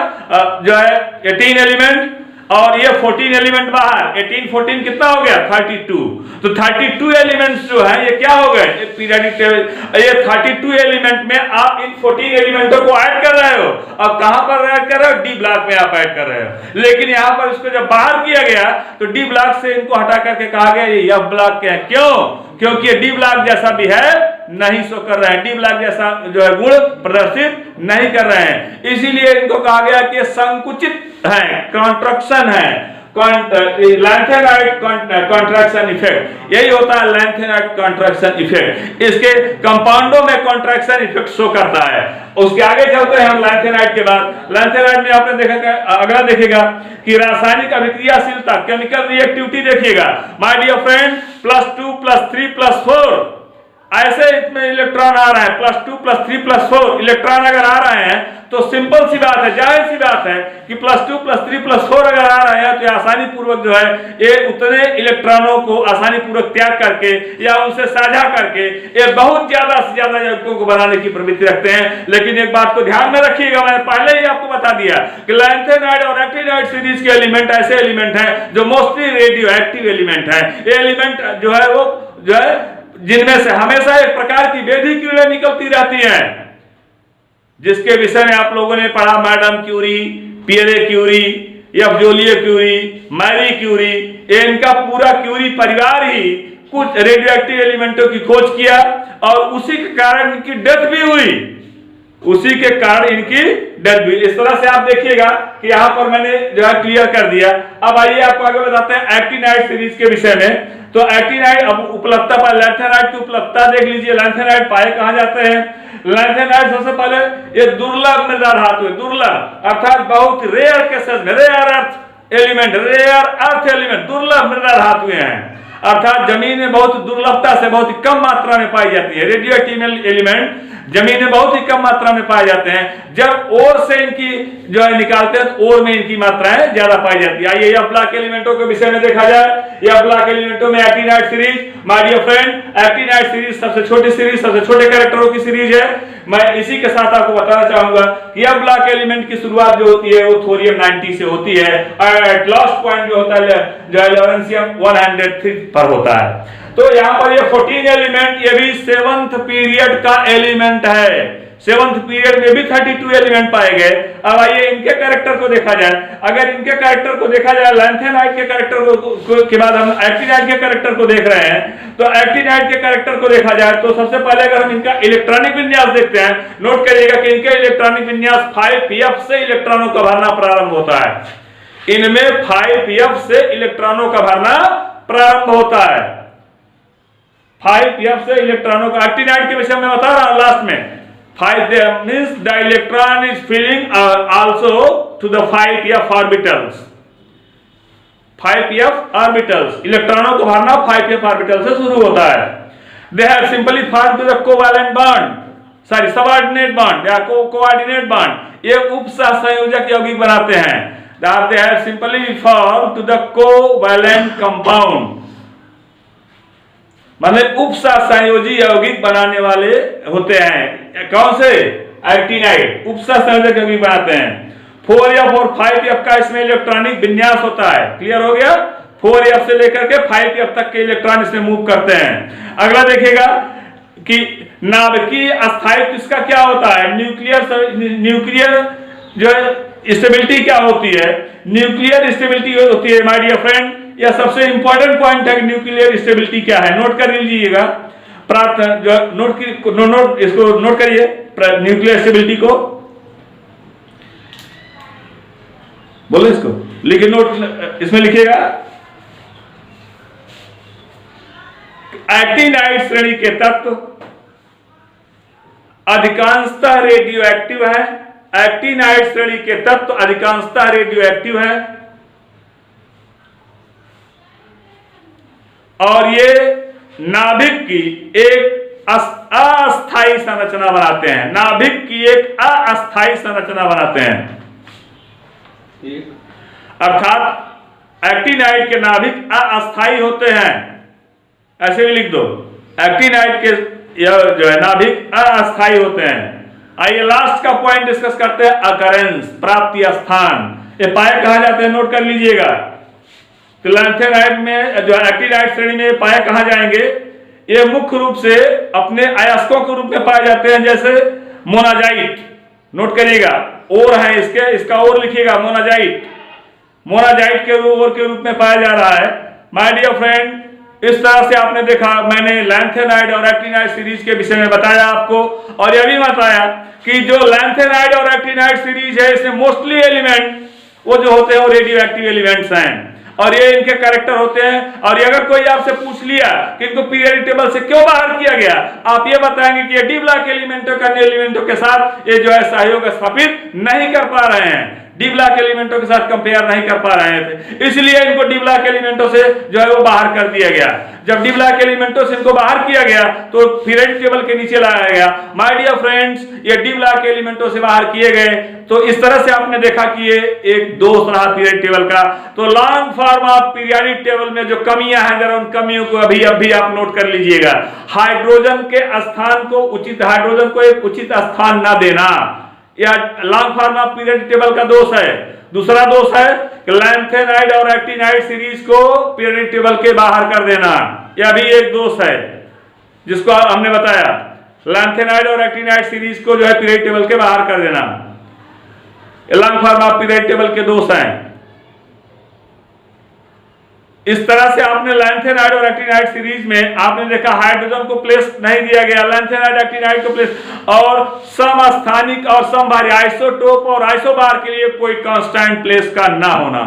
जो है 18 एलिमेंट, और ये 14 एलिमेंट बाहर, 18 14 कितना हो गया? 32। तो 32 एलिमेंट्स जो है ये क्या हो गए? Periodic table. ये 32 एलिमेंट में आप इन 14 एलिमेंटों को ऐड कर रहे हो। अब कहां पर ऐड कर रहे हो? डी ब्लॉक में आप ऐड कर रहे हो। लेकिन यहां पर इसको जब बाहर किया गया तो डी ब्लॉक से इनको हटा करके कहा गया ये एफ ब्लॉक के हैं। क्यों? क्योंकि ये डी ब्लॉक जैसा भी है नहीं शो कर रहे हैं, डी ब्लॉक जैसा जो है गुण प्रदर्शित नहीं कर रहे हैं। इसीलिए इनको कहा गया कि संकुचित है, कॉन्ट्रैक्शन है, लैंथेनाइड कॉन्ट्रैक्शन इफेक्ट। यही होता है लैंथेनाइड कॉन्ट्रैक्शन इफेक्ट। इसके कंपाउंडों में कॉन्ट्रैक्शन इफेक्ट शो करता है। उसके आगे चलते हैं हम लैंथेनाइड के बाद। लैंथेनाइड में आपने देखा, अगला देखेगा कि रासायनिक अभिक्रियाशीलता, केमिकल रिएक्टिविटी देखिएगा। माय डियर फ्रेंड, +2 +3 +4 ऐसे इसमें इलेक्ट्रॉन आ रहा है। +2 +3 +4 इलेक्ट्रॉन अगर आ रहे हैं तो सिंपल सी बात है, जाहिर सी बात है कि +2 +3 +4 अगर आ रहे हैं तो आसानी पूर्वक जो है ये उतने इलेक्ट्रॉनों को आसानी पूर्वक त्याग करके या उनसे साझा करके ये बहुत ज्यादा से ज्यादा यौगिकों को बनाने की प्रवृत्ति रखते हैं। लेकिन एक बात को ध्यान में रखिएगा, मैंने पहले ही आपको बता दिया कि लैंथेनाइड और एक्टिनाइड सीरीज के एलिमेंट ऐसे एलिमेंट हैं जो मोस्टली रेडियो एक्टिव एलिमेंट है। ये एलिमेंट जो है वो जो है जिनमें से हमेशा एक प्रकार की वेधी किरणें निकलती रहती हैं, जिसके विषय में आप लोगों ने पढ़ा। Madam Curie, Pierre Curie, F Joliot Curie, Marie Curie, इनका पूरा क्यूरी परिवार ही कुछ रेडियोएक्टिव एलिमेंटों की खोज किया और उसी के कारण इनकी डेथ भी हुई, उसी के कारण इनकी डेथ भी। इस तरह से आप देखिएगा कि यहां पर मैंने जो है क्लियर कर दिया। अब आइए आपको आगे बताते हैं एक्टिनाइड सीरीज के विषय में। तो एक्टिनाइड अब उपलब्धता पर लैंथेनाइड की उपलब्धता देख लीजिए। लैंथेनाइड पाए कहां जाते हैं? लैंथेनाइड सबसे पहले ये दुर्लभ मृदा धातु है, दुर्लभ अर्थात बहुत रेयर केसेस में, rare earth element, rare earth element, दुर्लभ मृदा धातुएं हैं, अर्थात जमीन में बहुत दुर्लभता से बहुत ही कम मात्रा में पाई जाती है। रेडियोएक्टिव एलिमेंट जमीन में बहुत ही कम मात्रा में पाए जाते हैं। जब ओर से इनकी जो है निकालते हैं तो ओर में इनकी मात्राएं ज्यादा पाई जाती है। आइए एफ ब्लॉक एलिमेंटों के विषय में देखा जाए। एफ ब्लॉक एलिमेंटों में actinide series, my dear friend, actinide series सबसे छोटी सीरीज, सबसे छोटे कैरेक्टरों की सीरीज है। मैं इसी के साथ आपको बताना चाहूंगा कि एफ ब्लॉक एलिमेंट की शुरुआत जो होती है वो थोरियम 90 से होती है और एट लास्ट पॉइंट जो होता है जो लॉरेंशियम 103 पर होता है। तो यहाँ पर ये 14 एलिमेंट, ये भी 7th पीरियड का एलिमेंट है। 7th पीरियड में भी 32 एलिमेंट पाए गए। अब आइए इनके कैरेक्टर को देखा जाए। अगर इनके कैरेक्टर को देखा जाए, लैंथेनाइड के कैरेक्टर के बाद हम एक्टिनाइड के कैरेक्टर को देख रहे हैं। तो एक्टिनाइड के कैरेक्टर को देखा जाए तो सबसे पहले अगर हम इनका इलेक्ट्रॉनिक विन्यास देखते हैं, नोट करिएगा कि इनके इलेक्ट्रॉनिक विन्यास 5f से इलेक्ट्रॉनों का भरना प्रारंभ होता है। इनमें 5f से इलेक्ट्रॉनों का भरना प्रारंभ होता है। 5f से इलेक्ट्रॉनों का, एक्टिनाइड के विषय में बता रहा हूं लास्ट में। 5 means the electron is filling also to the 5f orbitals. 5f orbitals इलेक्ट्रॉनों को भरना 5f ऑर्बिटल से शुरू होता है। They have simply formed to the covalent bond, sorry subordinate bond या coordinate bond. ये उप सहसंयोजक यौगिक बनाते हैं. They have simply formed to the covalent compound. मतलब उप सहसंयोजी यौगिक बनाने वाले होते हैं. कौन से? एक्टिनाइड उप सहसंयोजक यौगिक बनाते हैं. 4F और 5F का इसमें इलेक्ट्रॉनिक विन्यास होता है. क्लियर हो गया? 4F से लेकर के 5F तक के इलेक्ट्रॉन इसमें मूव करते हैं. अगला देखिएगा कि नाभिकीय अस्थायित्व इसका क्या होता है. न्यूक्लियर जो स्टेबिलिटी क्या होती है? न्यूक्लियर स्टेबिलिटी होती है माय डियर फ्रेंड. यह सबसे इंपॉर्टेंट पॉइंट है कि न्यूक्लियर स्टेबिलिटी क्या है. नोट कर लीजिएगा. जो इसको नोट करिए न्यूक्लियर स्टेबिलिटी को. बोलो इसको लिखिए. नोट इसमें लिखिएगा एक्टिनाइड श्रेणी के तत्व अधिकांशतः रेडियो एक्टिव है. एक्टिनाइड श्रेणी के तत्व अधिकांशतः रेडियो एक्टिव है और ये नाभिक की एक अस्थायी संरचना बनाते हैं. नाभिक की एक अस्थायी संरचना बनाते हैं. अर्थात एक्टिनाइड के नाभिक अस्थायी होते हैं. ऐसे भी लिख दो. एक्टिनाइड के जो है नाभिक अस्थायी होते हैं. आइए लास्ट का पॉइंट डिस्कस करते हैं. अकरेंस प्राप्ति स्थान. ये पाए कहा जाते हैं. नोट कर लीजिएगा. तो लैंथेनाइड में जो एक्टिनाइड श्रेणी में पाए कहा जाएंगे. ये मुख्य रूप से अपने अयस्कों के रूप में पाए जाते हैं. जैसे मोनाजाइट. नोट करिएगा. और है इसका और लिखिएगा. मोनाजाइट के रूप में पाया जा रहा है. माय डियर फ्रेंड, इस तरह से आपने देखा. मैंने लैंथेनाइड और एक्टिनाइड सीरीज के विषय में बताया आपको और यह भी बताया कि जो लैंथेनाइड और एक्टिनाइड सीरीज है इसमें मोस्टली एलिमेंट वो जो होते हैं वो रेडियो एक्टिव एलिमेंट्स हैं और ये इनके कैरेक्टर होते हैं. और ये अगर कोई आपसे पूछ लिया कि इनको पीरियोडिक टेबल से क्यों बाहर किया गया, आप ये बताएंगे कि ये डी ब्लॉक एलिमेंटों के अन्य एलिमेंटों के साथ ये जो है सहयोग स्थापित नहीं कर पा रहे हैं. डी ब्लॉक एलिमेंटों के साथ कंपेयर नहीं कर पा रहे थे, इसलिए इनको डी ब्लॉक एलिमेंटों से जो है वो बाहर कर दिया गया. जब डी ब्लॉक एलिमेंटों से इनको बाहर किया गया तो पीरियोडिक टेबल के नीचे लाया गया. माय डियर फ्रेंड्स, ये डी ब्लॉक एलिमेंटों से बाहर किए गए. तो इस तरह से आपने देखा कि ये एक दोष रहा पीरियोडिक टेबल का. तो long form of periodic table में जो कमियां हैं जरा उन कमियों को अभी आप नोट कर लीजिएगा. हाइड्रोजन के स्थान को हाइड्रोजन को एक उचित स्थान न देना, या long form of periodic table का दोष है. दूसरा दोष है कि लैंथेनाइड और एक्टिनाइड सीरीज को पीरियोडिक टेबल के बाहर कर देना. यह भी एक दोष है जिसको हमने बताया. लैंथेनाइड और एक्टिनाइड सीरीज को जो है पीरियोडिक टेबल के बाहर कर देना. Long form of periodic table के दोष हैं. इस तरह से आपने लैंथेनाइड और एक्टिनाइड सीरीज में आपने देखा हाइड्रोजन को प्लेस नहीं दिया गया, लैंथेनाइड एक्टिनाइड को प्लेस, और समस्थानिक और समभारी आइसोटोप और आइसोबार के लिए कोई कांस्टेंट प्लेस का ना होना.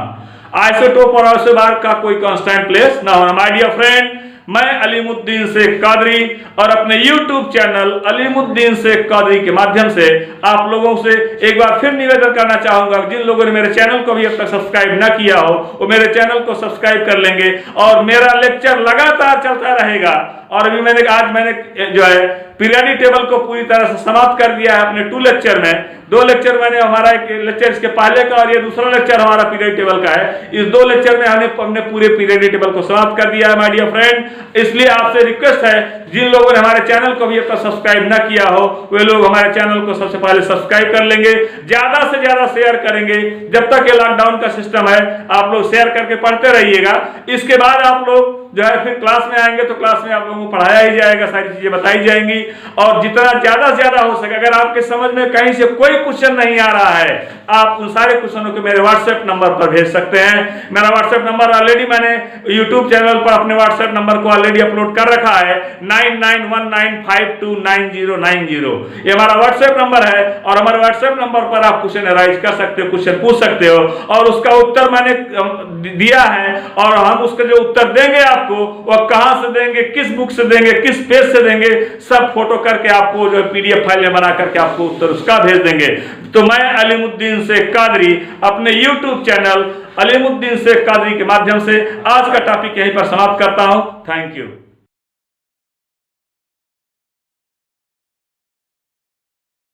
आइसोटोप और आइसोबार का कोई कांस्टेंट प्लेस ना होना. माय डियर फ्रेंड, मैं अलीमुद्दीन शेख कादरी और अपने YouTube चैनल अलीमुद्दीन शेख कादरी के माध्यम से आप लोगों से एक बार फिर निवेदन करना चाहूंगा. जिन लोगों ने मेरे चैनल को भी अब तक सब्सक्राइब न किया हो वो मेरे चैनल को सब्सक्राइब कर लेंगे और मेरा लेक्चर लगातार चलता रहेगा. और अभी आज मैंने जो है पीरियोडिक टेबल को पूरी तरह से समाप्त कर दिया है अपने 2 लेक्चर में. 2 लेक्चर मैंने हमारा एक लेक्चर इसके पहले का और ये दूसरा लेक्चर हमारा पीरियोडिक टेबल का है. इस 2 लेक्चर में हमने पूरे पीरियोडिक टेबल को समाप्त कर दिया है माय डियर फ्रेंड. इसलिए आपसे रिक्वेस्ट है जिन लोगों ने हमारे चैनल को भी अब तक सब्सक्राइब न किया हो वे लोग हमारे चैनल को सबसे पहले सब्सक्राइब कर लेंगे, ज्यादा से ज्यादा शेयर करेंगे. जब तक ये लॉकडाउन का सिस्टम है आप लोग शेयर करके पढ़ते रहिएगा. इसके बाद आप लोग जो है फिर क्लास में आएंगे तो क्लास में आप लोगों को पढ़ाया ही जाएगा, सारी चीजें बताई जाएंगी. और जितना ज्यादा से ज्यादा हो सके, अगर आपके समझ में कहीं से कोई क्वेश्चन नहीं आ रहा है आप उन सारे क्वेश्चनों को मेरे व्हाट्सएप नंबर पर भेज सकते हैं. मेरा व्हाट्सएप नंबर ऑलरेडी मैंने यूट्यूब चैनल पर अपने व्हाट्सएप नंबर को ऑलरेडी अपलोड कर रखा है. 9919529090 ये हमारा व्हाट्सएप नंबर है. और हमारे व्हाट्सएप नंबर पर आप क्वेश्चन राइज कर सकते हो, क्वेश्चन पूछ सकते हो और उसका उत्तर मैंने दिया है. और हम उसका जो उत्तर देंगे आपको वो कहां से देंगे, किस बुक से देंगे, किस पेज से देंगे, सब फोटो करके आपको जो PDF फाइल में बना करके आपको उत्तर उसका भेज देंगे. तो मैं अलीमुद्दीन शेख कादरी अपने YouTube चैनल अलीमुद्दीन शेख कादरी के माध्यम से आज का टॉपिक यहीं पर समाप्त करता हूं. Thank you.